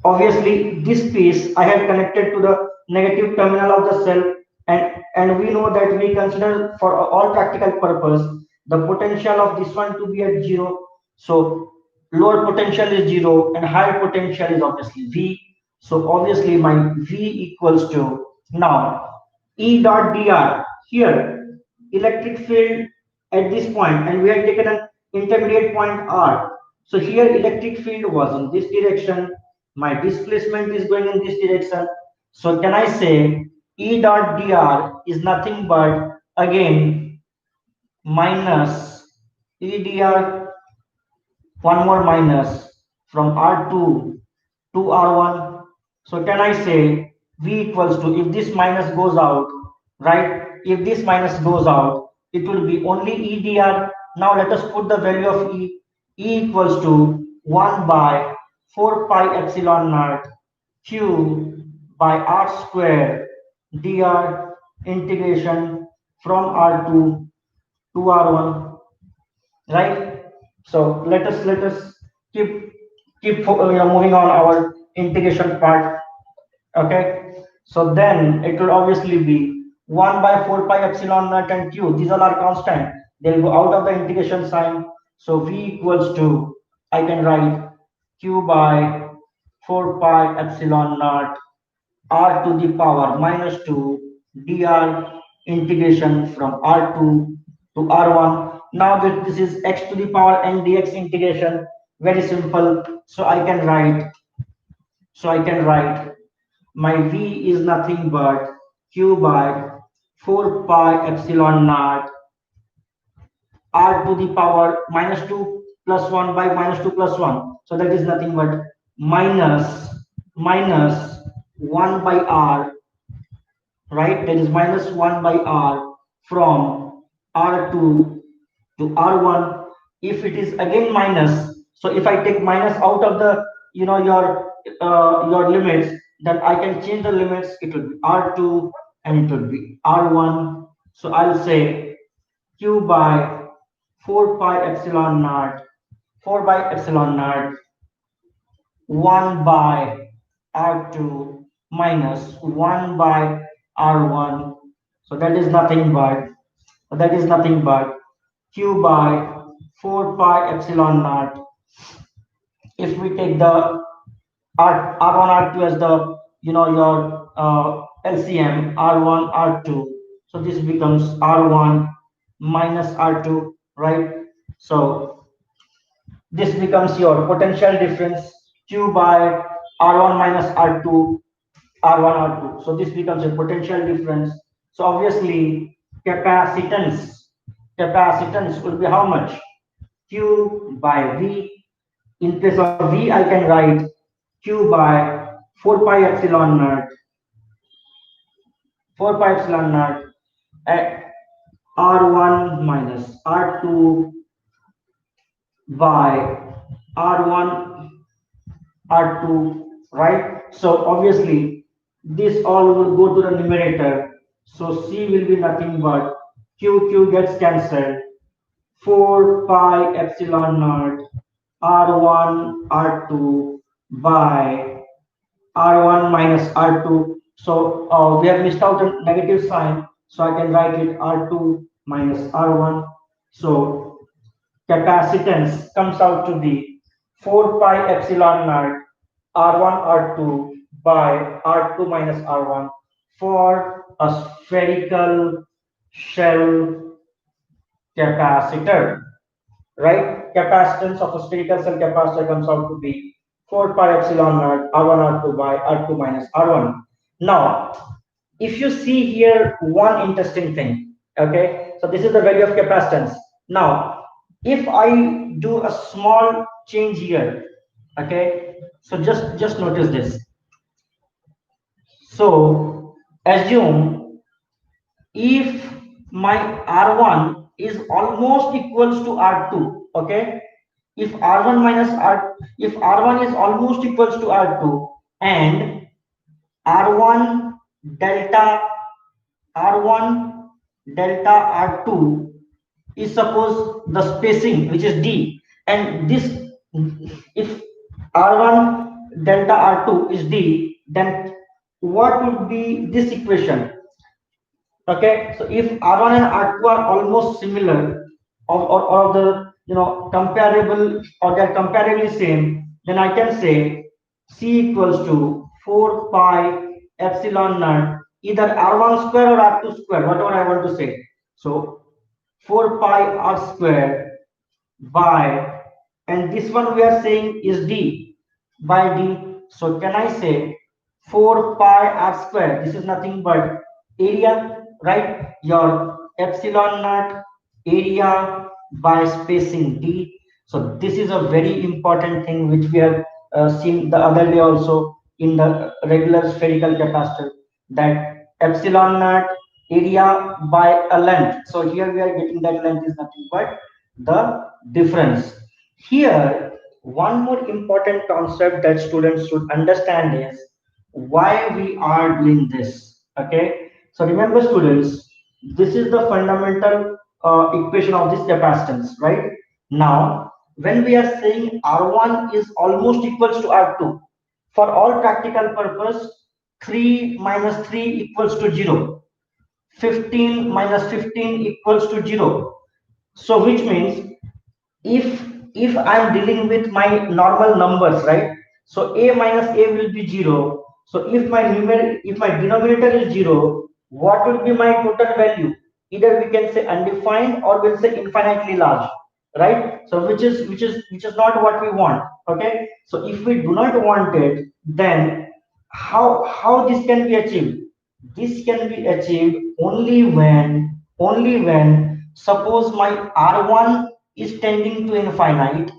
obviously this piece I have connected to the negative terminal of the cell, and we know that we consider for all practical purpose the potential of this one to be at zero. So lower potential is zero and higher potential is obviously V. So obviously my V equals to now E dot dr here electric field at this point, and we have taken an intermediate point R. So here electric field was in this direction, my displacement is going in this direction. So can I say E dot dr is nothing but again minus E dr, one more minus from R2 to R1. So can I say V equals to, if this minus goes out, right? If this minus goes out, it will be only E dr. Now let us put the value of E. E equals to 1 by 4 pi epsilon naught Q by R square dr integration from R2 to R1, right? So let us keep moving on our integration part. Okay, so then it will obviously be 1 by 4 pi epsilon naught and q. These all are constant. They'll go out of the integration sign. So v equals to, I can write q by 4 pi epsilon naught r to the power minus 2 dr integration from r2 to r1. Now that this is x to the power n dx integration, very simple. So I can write my v is nothing but q by 4 pi epsilon naught r to the power minus 2 plus 1 by minus 2 plus 1. So that is nothing but minus 1 by r, right? That is minus 1 by r from r2 to r1. If it is again minus, so if I take minus out of the your limits, then I can change the limits. It will be r2 and it will be r1. So I'll say q by 4 pi epsilon naught 4 by epsilon naught 1 by r2 minus 1 by r1. So that is nothing but q by 4 pi epsilon naught. If we take the r1 r2 as the your LCM, r1 r2, so this becomes r1 minus r2, right? So this becomes your potential difference q by r1 minus r2, r1 r2. So this becomes a potential difference. So obviously capacitance will be how much? Q by v. In place of v, I can write q by 4 pi epsilon naught 4 pi epsilon naught at r1 minus r2 by r1 r2, right? So obviously this all will go to the numerator. So c will be nothing but q gets cancelled. 4 pi epsilon naught r1 r2 by r1 minus r2. So we have missed out a negative sign, so I can write it r2 minus r1. So capacitance comes out to be 4 pi epsilon naught r1 r2 by r2 minus r1 for a spherical shell capacitor, right? Capacitance of a spherical cell capacitor comes out to be 4 pi epsilon naught r1 r2 by r2 minus r1. Now, if you see here one interesting thing, okay, so this is the value of capacitance. Now, if I do a small change here, okay, so just notice this. So assume if my r1 is almost equals to r2, okay, if r1 is almost equals to r2 and r1 delta r1 delta r2 is suppose the spacing which is d, and this, if r1 delta r2 is d, then what would be this equation? Okay, so if r1 and r2 are almost similar, or of the comparable, or they're comparably same, then I can say c equals to 4 pi epsilon naught either r1 square or r2 square, whatever I want to say. So 4 pi r square by, and this one we are saying is d, by d. So can I say 4 pi r square? This is nothing but area, right? Your epsilon naught area by spacing d. So this is a very important thing which we have seen the other day also in the regular spherical capacitor, that epsilon naught area by a length. So here we are getting that length is nothing but the difference. Here, one more important concept that students should understand is why we are doing this. Okay, so remember, students, this is the fundamental equation of this capacitance, right? Now, when we are saying R1 is almost equals to R2, For all practical purpose, 3 minus 3 equals to 0. 15 minus 15 equals to 0. So which means if I'm dealing with my normal numbers, right? So a minus a will be 0. So if my denominator is 0, what will be my total value? Either we can say undefined or we'll say infinitely large, right? So which is not what we want. Okay, so if we do not want it, then how this can be achieved? This can be achieved only when suppose my r1 is tending to infinite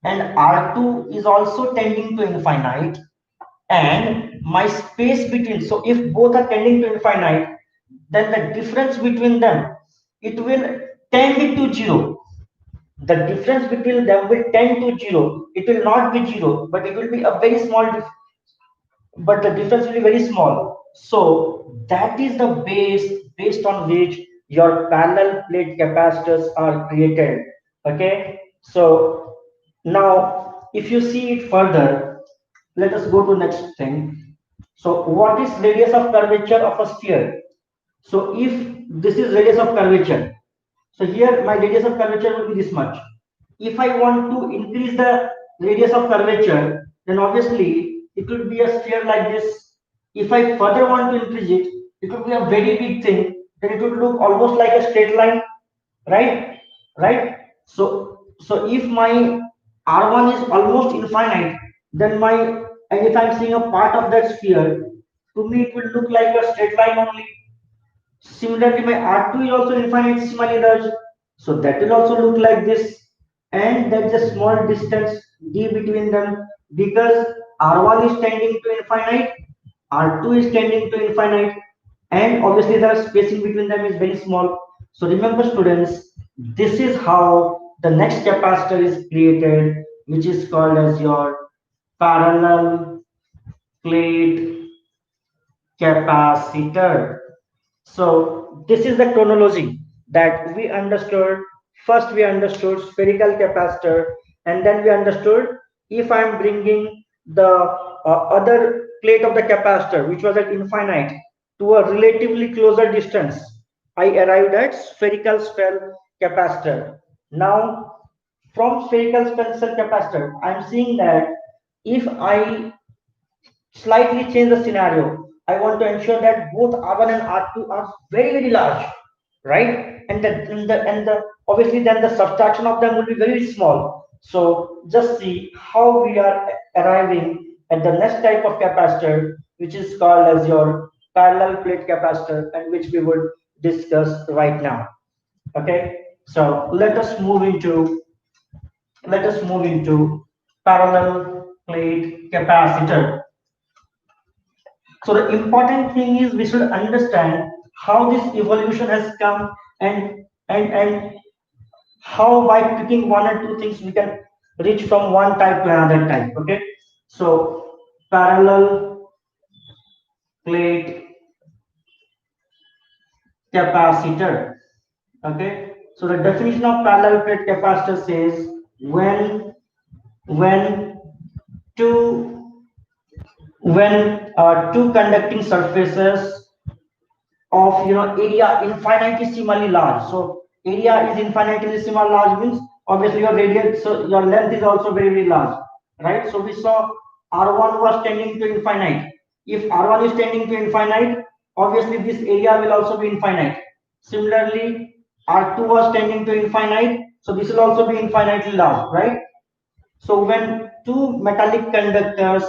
and r2 is also tending to infinite, and my space between, so if both are tending to infinite, then the difference between them, it will tend to 0. The difference between them will tend to 0. It will not be 0, but it will be a very small but the difference will be very small. So that is the base based on which your parallel plate capacitors are created. Okay, so now if you see it further, let us go to next thing. So what is radius of curvature of a sphere? So if this is radius of curvature, so here my radius of curvature will be this much. If I want to increase the radius of curvature, then obviously it would be a sphere like this. If I further want to increase it, it would be a very big thing. Then it would look almost like a straight line, right? Right? So if my R1 is almost infinite, then and if I'm seeing a part of that sphere, to me it will look like a straight line only. Similarly, my R2 is also infinitesimally large. So that will also look like this. And there's a small distance d between them because R1 is tending to infinite, R2 is tending to infinite, and obviously the spacing between them is very small. So remember, students, this is how the next capacitor is created, which is called as your parallel plate capacitor. So this is the chronology that we understood. First, we understood spherical capacitor, and then we understood if I am bringing the other plate of the capacitor, which was at infinite, to a relatively closer distance, I arrived at spherical shell capacitor. Now, from spherical shell capacitor, I am seeing that if I slightly change the scenario, I want to ensure that both R1 and R2 are very, very large, right? And the obviously then the subtraction of them will be very small. So just see how we are arriving at the next type of capacitor, which is called as your parallel plate capacitor, and which we would discuss right now. Okay, so let us move into parallel plate capacitor. So the important thing is we should understand how this evolution has come, and how by picking one or two things we can reach from one type to another type. Okay, so parallel plate capacitor. Okay, so the definition of parallel plate capacitor says when two two conducting surfaces of area infinitesimally large. So area is infinitesimally large means obviously your radius, so your length is also very, very large, right? So we saw R1 was tending to infinite. If R1 is tending to infinite, obviously this area will also be infinite. Similarly, R2 was tending to infinite, so this will also be infinitely large, right? So when two metallic conductors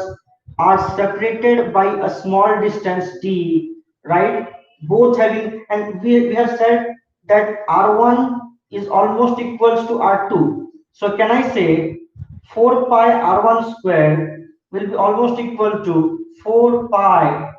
are separated by a small distance d, right? Both having, and we have said that R1 is almost equals to R2. So can I say 4 pi R1 square will be almost equal to 4 pi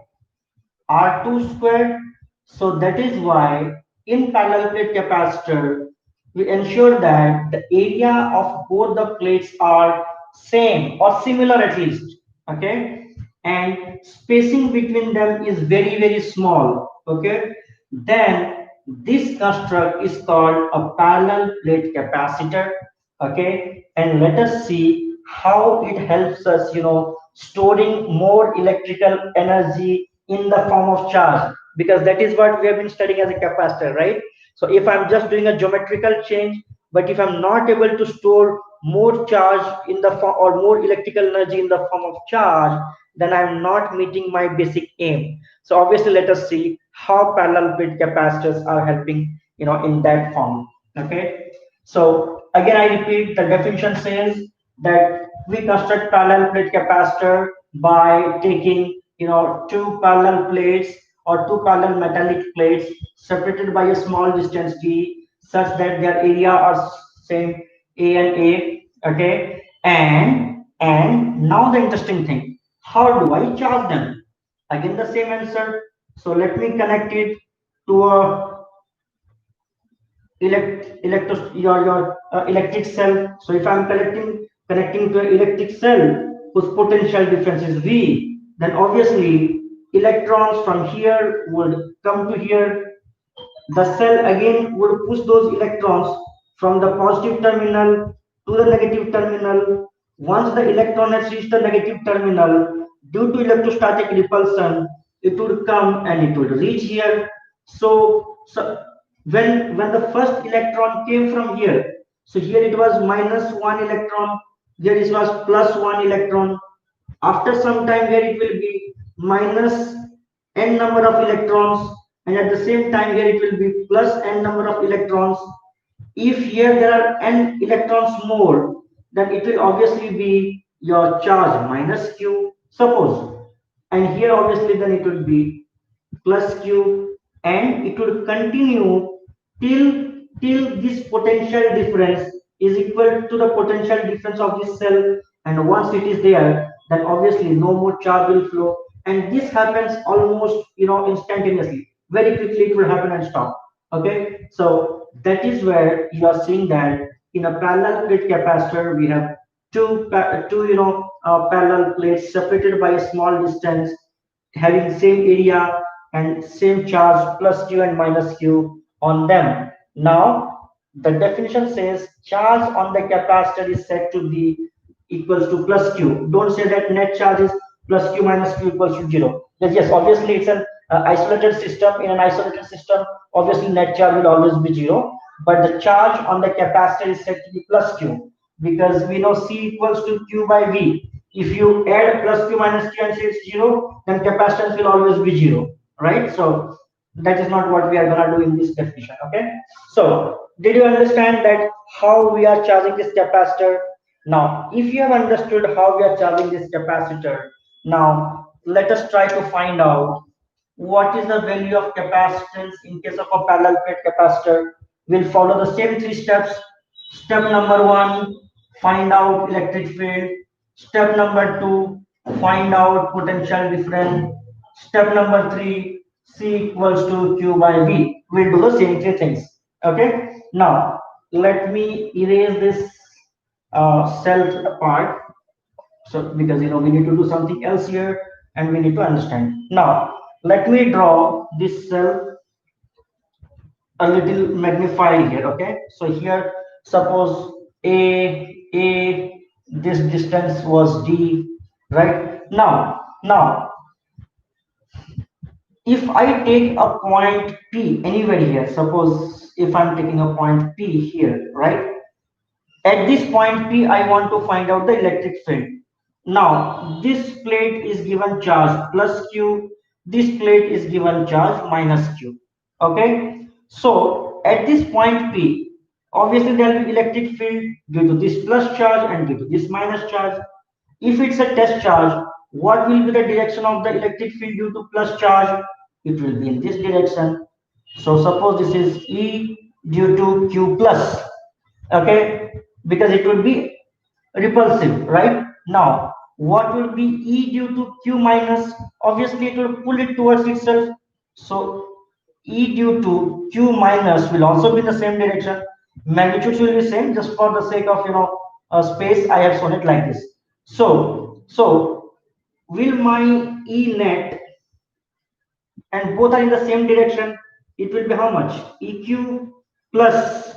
R2 squared. So that is why in parallel plate capacitor, we ensure that the area of both the plates are same or similar at least. Okay, and spacing between them is very, very small. Okay, then this construct is called a parallel plate capacitor. Okay, and let us see how it helps us storing more electrical energy in the form of charge, because that is what we have been studying as a capacitor, right? So if I'm just doing a geometrical change, but if I'm not able to store more charge in the form, or more electrical energy in the form of charge, then I'm not meeting my basic aim. So obviously let us see how parallel plate capacitors are helping, in that form. Okay, so again I repeat, the definition says that we construct parallel plate capacitor by taking, two parallel plates or two parallel metallic plates separated by a small distance d, such that their area are same, a and a. Okay, and now the interesting thing, how do I charge them? Again the same answer. So let me connect it to a electric cell. So if I'm connecting to an electric cell whose potential difference is V, then obviously electrons from here would come to here. The cell again would push those electrons from the positive terminal to the negative terminal. Once the electron has reached the negative terminal, due to electrostatic repulsion, it would come and it would reach here. So when the first electron came from here, so here it was minus one electron, here it was plus one electron. After some time here it will be minus n number of electrons, and at the same time here it will be plus n number of electrons. If here there are n electrons more, then it will obviously be your charge minus q, suppose, and here obviously then it will be plus q, and it will continue till this potential difference is equal to the potential difference of this cell. And once it is there, then obviously no more charge will flow, and this happens almost, instantaneously, very quickly it will happen and stop. Okay, so that is where you are seeing that in a parallel plate capacitor we have two parallel plates separated by a small distance, having same area and same charge, plus q and minus q on them. Now the definition says charge on the capacitor is said to be equals to plus q. Don't say that net charge is plus q minus q equals to 0. Yes, obviously it's an isolated system. In an isolated system, obviously net charge will always be 0, but the charge on the capacitor is said to be plus q, because we know c equals to q by v. If you add plus q minus q and say it's 0, then capacitance will always be 0, right? So that is not what we are gonna do in this definition. Okay, so did you understand that how we are charging this capacitor? Now if you have understood how we are charging this capacitor, now let us try to find out what is the value of capacitance in case of a parallel plate capacitor. We'll follow the same three steps. Step number one, find out electric field. Step number two, find out potential difference. Step number three, C equals to Q by V. We'll do the same three things. Okay. Now let me erase this cell part. So because we need to do something else here, and we need to understand. Now let me draw this cell a little magnified here. Okay, so here suppose a this distance was d, right? Now if I take a point p anywhere here, suppose if I'm taking a point p here, right? At this point P, I want to find out the electric field. Now, this plate is given charge plus Q. This plate is given charge minus Q. Okay. So, at this point P, obviously there will be electric field due to this plus charge and due to this minus charge. If it's a test charge, what will be the direction of the electric field due to plus charge? It will be in this direction. So, suppose this is E due to Q plus. Okay, because it will be repulsive, right? Now what will be E due to Q minus? Obviously it will pull it towards itself, so E due to Q minus will also be in the same direction. Magnitudes will be same. Just for the sake of space, I have shown it like this. So will my E net, and both are in the same direction, it will be how much? EQ plus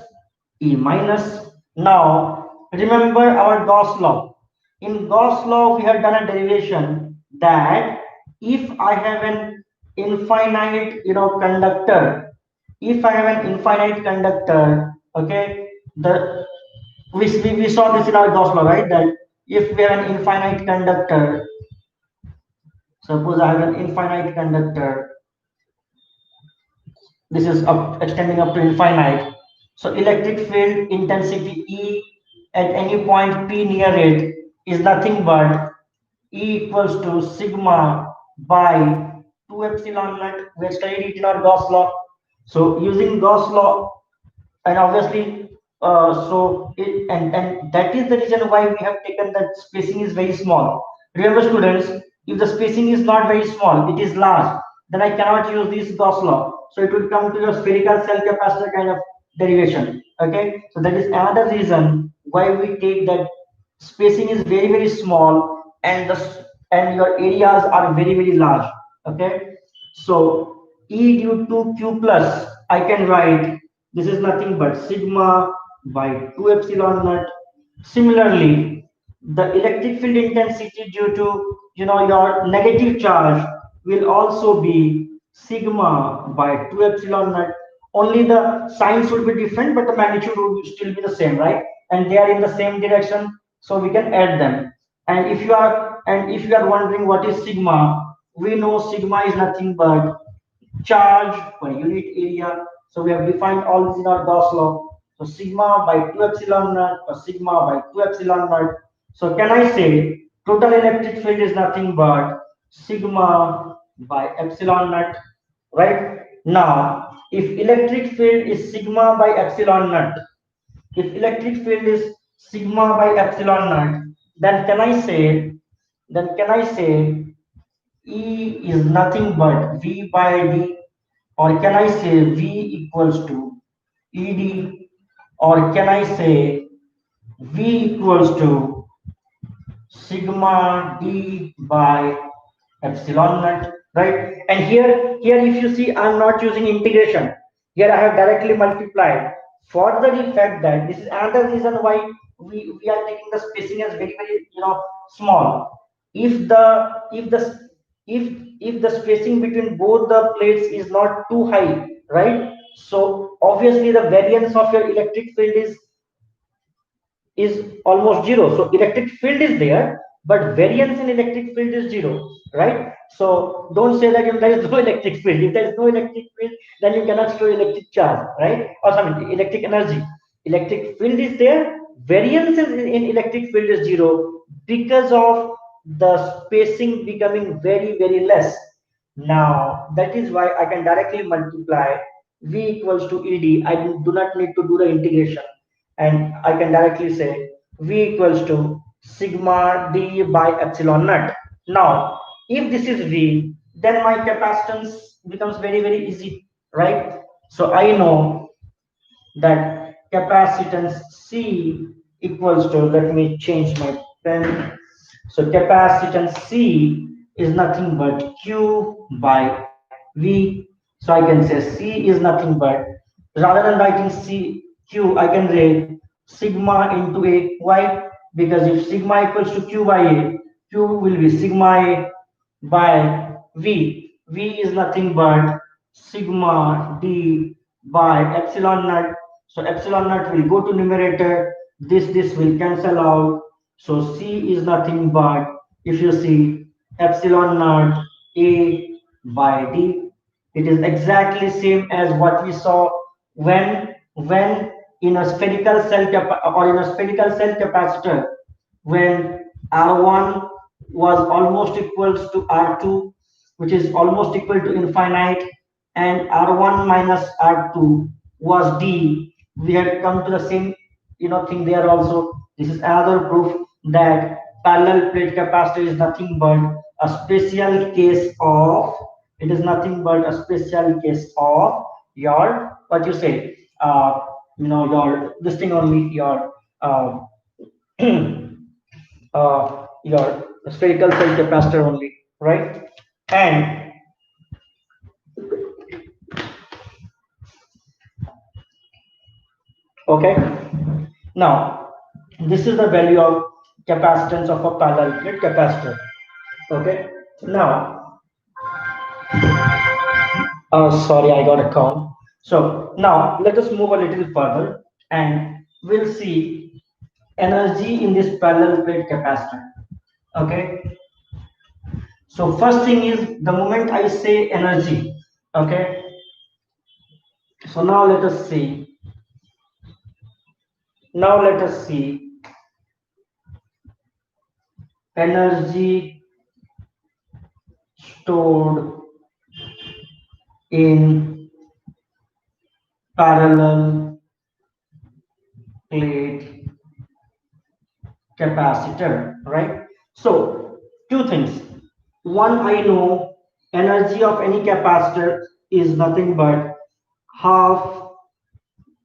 E minus. Now remember our Gauss law. In Gauss law, we have done a derivation that if I have an infinite, conductor, if I have an infinite conductor, okay, we saw this in our Gauss law, right? That if we have an infinite conductor, suppose I have an infinite conductor, this is up extending up to infinite. So electric field intensity E at any point P near it is nothing but E equals to sigma by 2 epsilon naught. We have studied it in our Gauss law. So using Gauss law, and obviously, and that is the reason why we have taken that spacing is very small. Remember, students, if the spacing is not very small, it is large, then I cannot use this Gauss law. So it will come to your spherical cell capacitor kind of derivation. Okay, so that is another reason why we take that spacing is very small and and your areas are very large. Okay, so E due to Q plus, I can write this is nothing but sigma by 2 epsilon naught. Similarly, the electric field intensity due to your negative charge will also be sigma by 2 epsilon naught. Only the signs would be different, but the magnitude would still be the same, right? And they are in the same direction, so we can add them. And if you are wondering what is sigma, we know sigma is nothing but charge per unit area. So we have defined all this in our Gauss law. So sigma by 2 epsilon naught or sigma by 2 epsilon naught. So can I say total electric field is nothing but sigma by epsilon naught, right? Now, if electric field is sigma by epsilon naught, if electric field is sigma by epsilon naught, then can I say E is nothing but V by D, or can I say V equals to ED, or can I say V equals to sigma D by epsilon naught, right? And here if you see, I'm not using integration. Here I have directly multiplied for the fact that this is another reason why we are taking the spacing as very small. If the if the if if the spacing between both the plates is not too high, right? So obviously the variance of your electric field is almost zero. So electric field is there, but variance in electric field is zero, right? So don't say that if there is no electric field. If there is no electric field, then you cannot store electric charge, right? Or something, electric energy. Electric field is there, variance in electric field is zero because of the spacing becoming very less. Now that is why I can directly multiply V equals to ED. I do not need to do the integration, and I can directly say V equals to sigma D by epsilon naught. Now, if this is V, then my capacitance becomes very easy, right? So I know that capacitance C equals to, let me change my pen. So capacitance C is nothing but Q by V. So I can say C is nothing but, rather than writing C Q, I can write sigma into A. Why? Because if sigma equals to Q by A, Q will be sigma A by V. V is nothing but sigma D by epsilon naught. So epsilon naught will go to numerator. This will cancel out. So C is nothing but, if you see, epsilon naught A by D. It is exactly same as what we saw when in a spherical cell capacitor, when R1 was almost equals to R2, which is almost equal to infinite, and R1 minus R2 was D. We had come to the same thing there also. This is another proof that parallel plate capacitor is nothing but a special case of, it is nothing but a special case of your, what you say, your this thing only, uh, your spherical cell capacitor only, right? And okay, now this is the value of capacitance of a parallel plate capacitor. Okay. Now, sorry, I got a call. So now let us move a little further and we'll see energy in this parallel plate capacitor. Okay. So first thing is the moment I say energy. Okay. So now let us see. Now let us see energy stored in parallel plate capacitor, right? So two things. One, I know energy of any capacitor is nothing but half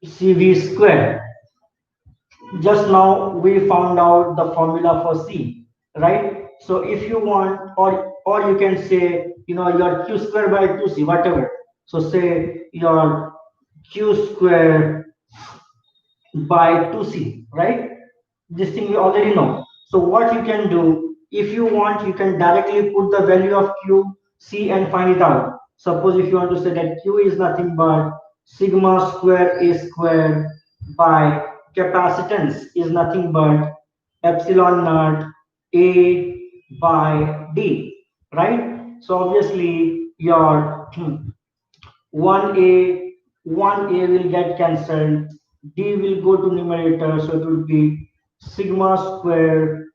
CV square. Just now we found out the formula for C, right? So if you want, or you can say, your Q square by 2C, whatever. So say your Q square by 2C, right? This thing you already know. So what you can do, if you want, you can directly put the value of Q, C and find it out. Suppose if you want to say that Q is nothing but sigma square A square by capacitance is nothing but epsilon naught A by D, right? So obviously your 1a 1a will get cancelled, d will go to numerator, so it will be sigma square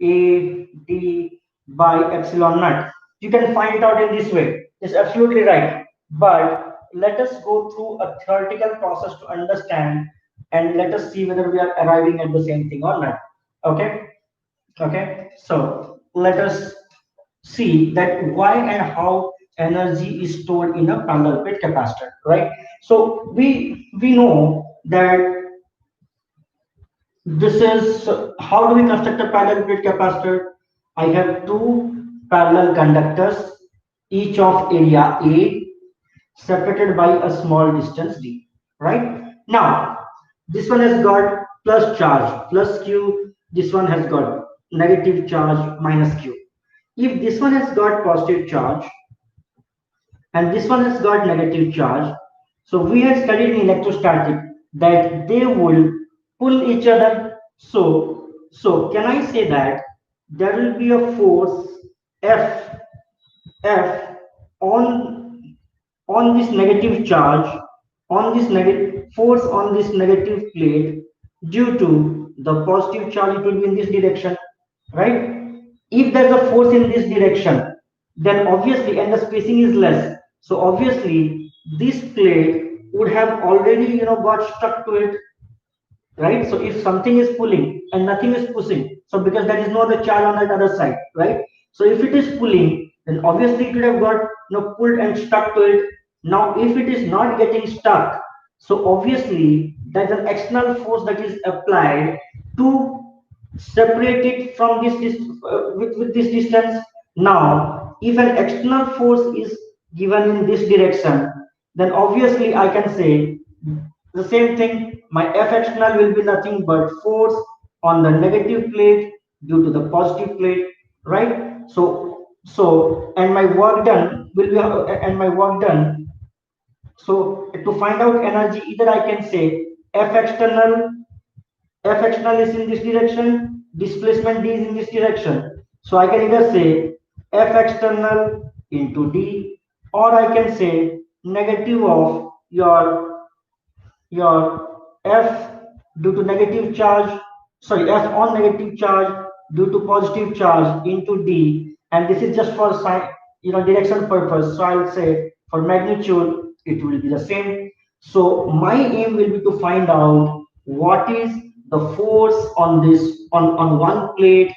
a d by epsilon naught. You can find it out in this way. It's absolutely right. But let us go through a theoretical process to understand, and let us see whether we are arriving at the same thing or not. Okay. Okay. So let us see that why and how energy is stored in a parallel plate capacitor, right? So we know that this is how do we construct a parallel plate capacitor. I have two parallel conductors, each of area A, separated by a small distance d, right? Now this one has got plus charge plus q, this one has got negative charge minus q. If this one has got positive charge and this one has got negative charge, so we had studied in electrostatic that they will pull each other. So can I say that there will be a force F F on this negative charge, on this negative force on this negative plate, due to the positive charge, it will be in this direction, right? If there's a force in this direction, then obviously, and the spacing is less, so obviously this plate would have already got stuck to it, right? So if something is pulling and nothing is pushing, so because there is no other charge on the other side, right? So if it is pulling, then obviously it would have got pulled and stuck to it. Now, if it is not getting stuck, so obviously there's an external force that is applied to separate it from with this distance. Now, if an external force is given in this direction, then obviously I can say the same thing. My F external will be nothing but force on the negative plate due to the positive plate, right? So and my work done will be and my work done. So to find out energy, either I can say F external is in this direction, displacement D is in this direction. So I can either say F external into D, or I can say negative of your F due to negative charge, sorry, F on negative charge due to positive charge into D, and this is just for sign, direction purpose. So I'll say for magnitude it will be the same. So my aim will be to find out what is the force on this on one plate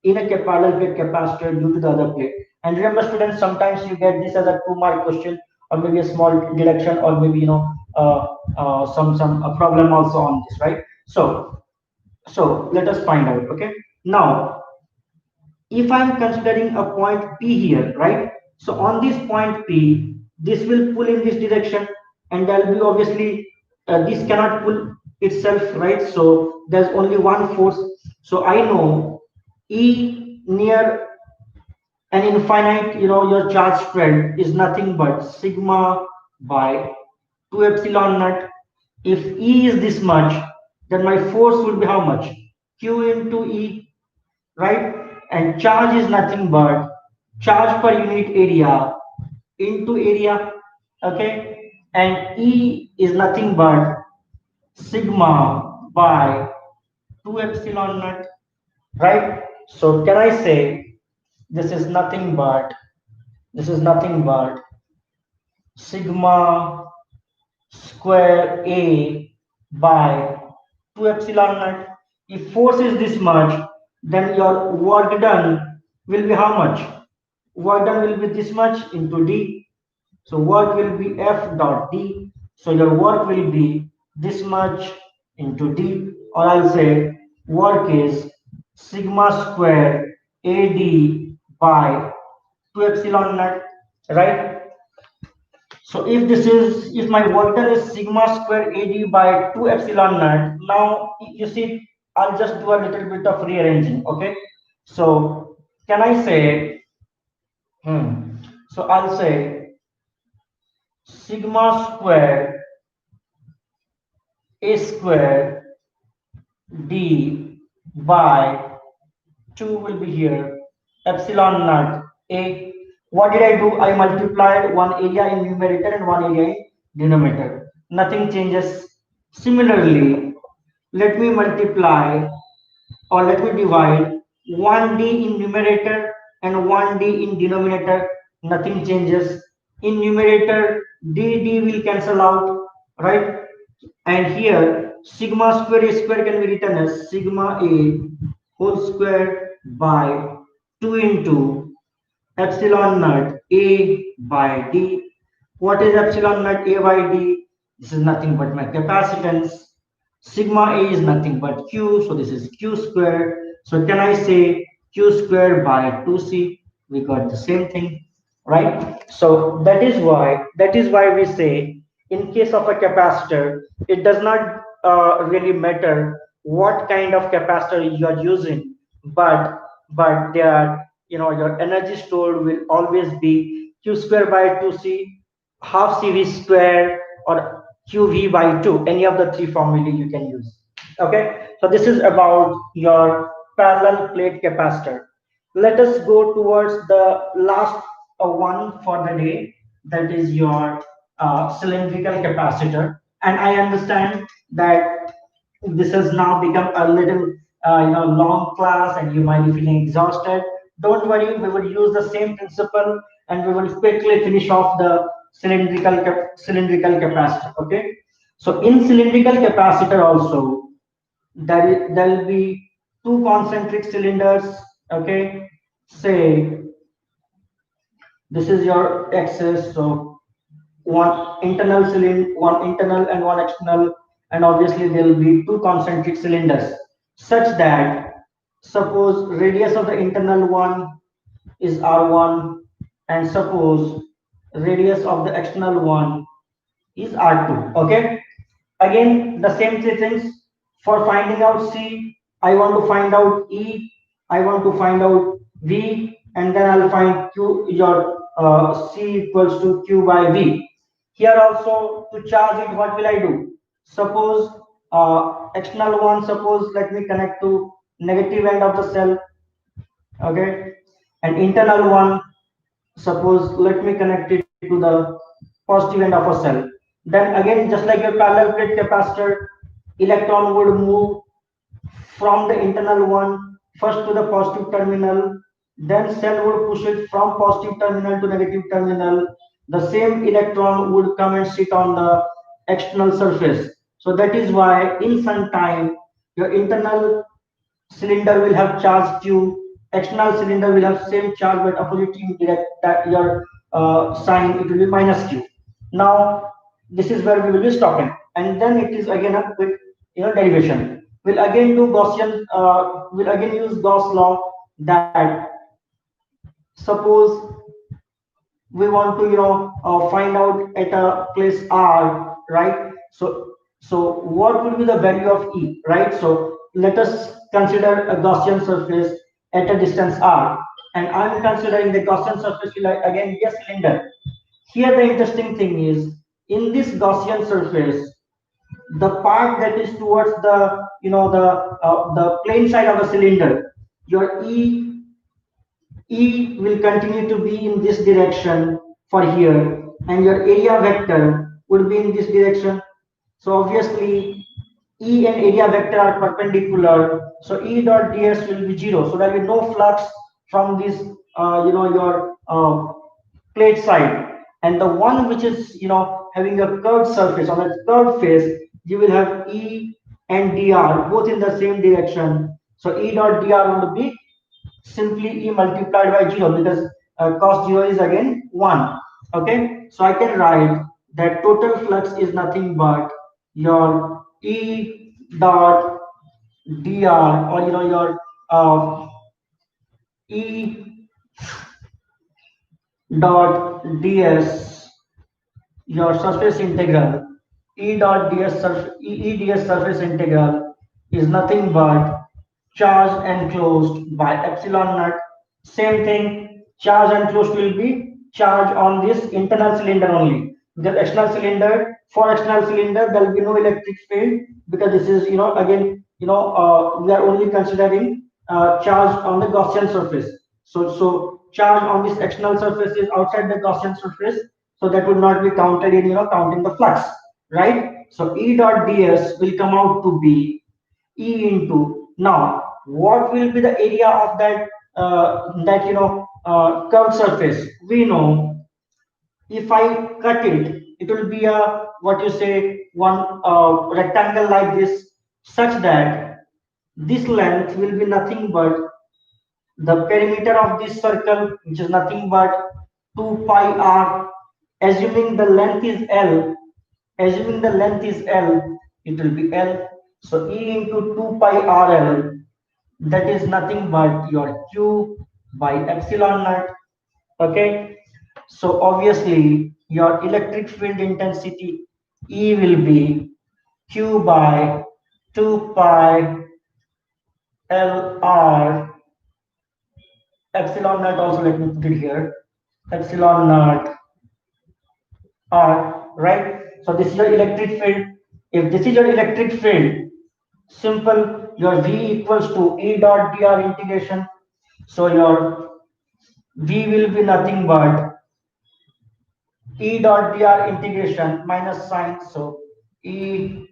in a parallel plate capacitor due to the other plate. And remember, students, sometimes you get this as a 2 mark question, or maybe a small deduction, or maybe some problem also on this, right? So let us find out. Okay. Now, if I'm considering a point P here, right? So on this point P, this will pull in this direction, and there will be obviously this cannot pull. itself, right? So there's only one force. So I know E near an infinite, your charge spread is nothing but sigma by 2 epsilon naught. If E is this much, then my force would be how much? Q into E, right? And charge is nothing but charge per unit area into area, okay? And E is nothing but sigma by 2 epsilon naught, right? So can I say this is nothing but this is nothing but sigma square A by 2 epsilon naught. If force is this much, then your work done will be how much? Work done will be this much into D. So work will be F dot D. So your work will be this much into D, or I'll say work is sigma square AD by 2 epsilon naught, right? So if my work done is sigma square AD by 2 epsilon naught, now you see, I'll just do a little bit of rearranging, okay? So can I say, so I'll say sigma square A square D by 2 will be here, epsilon naught A. What did I do? I multiplied one area in numerator and one area in denominator. Nothing changes. Similarly, let me multiply or let me divide 1D in numerator and 1D in denominator. Nothing changes. In numerator, D will cancel out, right? And here, sigma square A square can be written as sigma A whole square by 2 into epsilon naught A by D. What is epsilon naught A by D? This is nothing but my capacitance. Sigma A is nothing but Q, so this is Q square. So can I say Q square by 2C? We got the same thing, right? So that is why we say in case of a capacitor, it does not really matter what kind of capacitor you are using, but their your energy stored will always be Q square by 2C, half CV square, or QV by 2, any of the three formulae you can use. Okay, so this is about your parallel plate capacitor. Let us go towards the last one for the day, that is your cylindrical capacitor. And I understand that this has now become a little long class and you might be feeling exhausted. Don't worry, we will use the same principle and we will quickly finish off the cylindrical capacitor. Okay, so in cylindrical capacitor also there will be two concentric cylinders. Okay, say this is your axis, so one internal and one external, and obviously there will be two concentric cylinders, such that suppose radius of the internal one is R1, and suppose radius of the external one is R2. Okay, again the same three things. For finding out C, I want to find out E, I want to find out V, and then I'll find Q, your C equals to Q by V. Here also, to charge it, what will I do? Suppose external one, suppose let me connect to negative end of the cell, okay, and internal one, suppose let me connect it to the positive end of a cell. Then again, just like a parallel plate capacitor, electron would move from the internal one first to the positive terminal, then cell would push it from positive terminal to negative terminal. The same electron would come and sit on the external surface. So that is why in some time your internal cylinder will have charge Q, external cylinder will have same charge but opposite direct, that your sign, it will be minus Q. Now this is where we will be stopping, and then it is again a quick derivation. We'll again do Gaussian. We'll again use Gauss law, that suppose we want to find out at a place R, right? So So what would be the value of E, right? So let us consider a Gaussian surface at a distance r, and I'm considering the Gaussian surface will again be a cylinder. Here the interesting thing is, in this Gaussian surface, the part that is towards the the plane side of the cylinder, your E will continue to be in this direction for here, and your area vector would be in this direction. So obviously, E and area vector are perpendicular. So E dot ds will be 0. So there will be no flux from this, your plate side. And the one which is, having a curved surface, on a curved face, you will have E and dr both in the same direction. So E dot dr would be simply E multiplied by 0, because cos 0 is again 1. Okay, so I can write that total flux is nothing but your E dot dr, or your uh, E dot ds, your surface integral, E dot ds ds surface integral is nothing but charge enclosed by epsilon naught. Same thing, charge enclosed will be charge on this internal cylinder only. The external cylinder, for external cylinder, there will be no electric field, because this is, again, we are only considering charge on the Gaussian surface. So charge on this external surface is outside the Gaussian surface, so that would not be counted in, counting the flux, right? So E dot ds will come out to be E into, now what will be the area of that curved surface? We know, if I cut it, it will be a, what you say, one rectangle like this, such that this length will be nothing but the perimeter of this circle, which is nothing but 2 pi r. Assuming the length is L, it will be L. So E into 2 pi RL, that is nothing but your Q by epsilon naught. Okay. So obviously your electric field intensity E will be Q by 2 pi L R epsilon naught. Also, let me put it here, epsilon naught R, right? So this is your electric field. If this is your electric field, simple, your V equals to E dot dr integration. So your V will be nothing but E dot dr integration minus sign. So E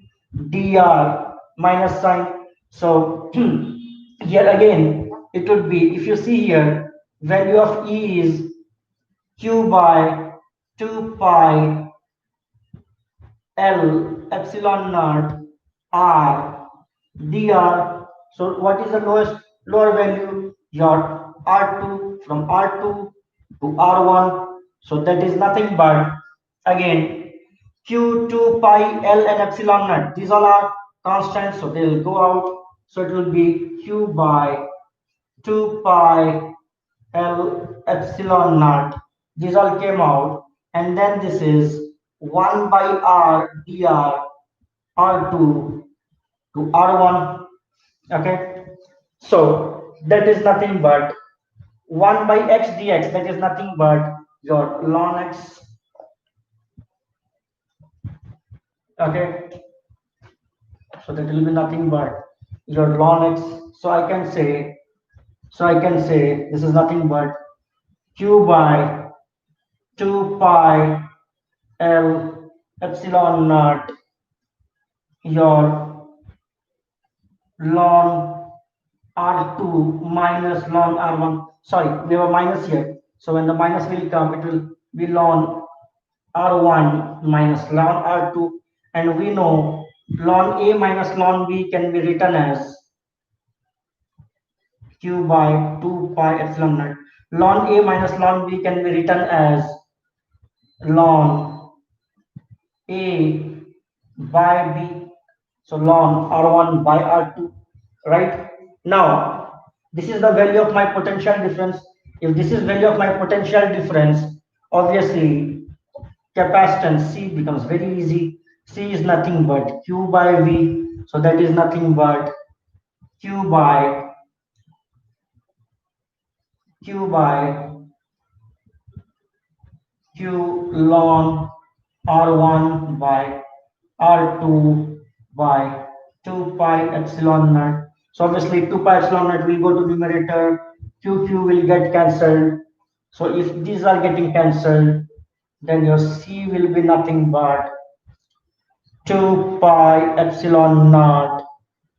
dr minus sign. So here again, it would be, if you see here, value of E is Q by 2 pi L epsilon naught R dr. So what is the lower value? Your R2, from R2 to R1. So that is nothing but, again, Q2 pi L and epsilon naught. These all are constants, so they will go out. So it will be Q by 2 pi L epsilon naught. These all came out, and then this is 1 by R dr R2 to R1. Okay, so that is nothing but 1 by x dx, that is nothing but your ln x. Okay, so that will be nothing but your ln x. So I can say, this is nothing but Q by 2 pi L epsilon naught, your ln R2 minus ln R1. Sorry, we have a minus here. So when the minus will come, it will be ln R1 minus ln R2. And we know ln A minus ln B can be written as Q by 2 pi epsilon naught. Ln A minus ln B can be written as ln A by B. So ln R1 by R2, right? Now, this is the value of my potential difference. If this is value of my potential difference, obviously capacitance C becomes very easy. C is nothing but Q by V, so that is nothing but Q by Q by Q ln R1 by R2 by 2 pi epsilon naught. So obviously 2 pi epsilon naught will go to numerator, Q will get cancelled. So if these are getting cancelled, then your C will be nothing but 2 pi epsilon naught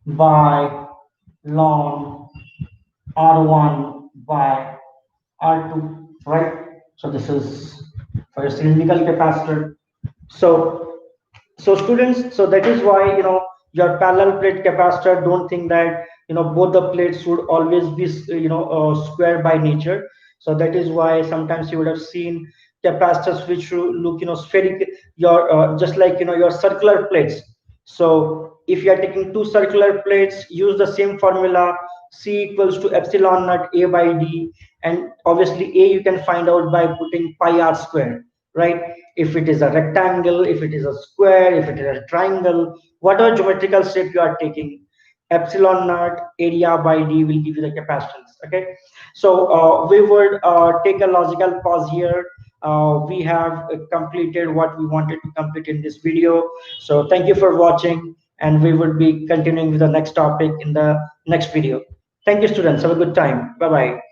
by ln R1 by R2, right? So this is for a cylindrical capacitor. So students, so that is why your parallel plate capacitor, don't think that both the plates would always be square by nature. So that is why sometimes you would have seen capacitors which look spherical, your just like your circular plates. So if you are taking two circular plates, use the same formula, C equals to epsilon naught A by D, and obviously A you can find out by putting pi r square, right? If it is a rectangle, if it is a square, if it is a triangle, whatever geometrical shape you are taking, epsilon naught area by D will give you the capacitance. Okay, so we would take a logical pause here. We have completed what we wanted to complete in this video. So thank you for watching, and we would be continuing with the next topic in the next video. Thank you, students. Have a good time. Bye bye.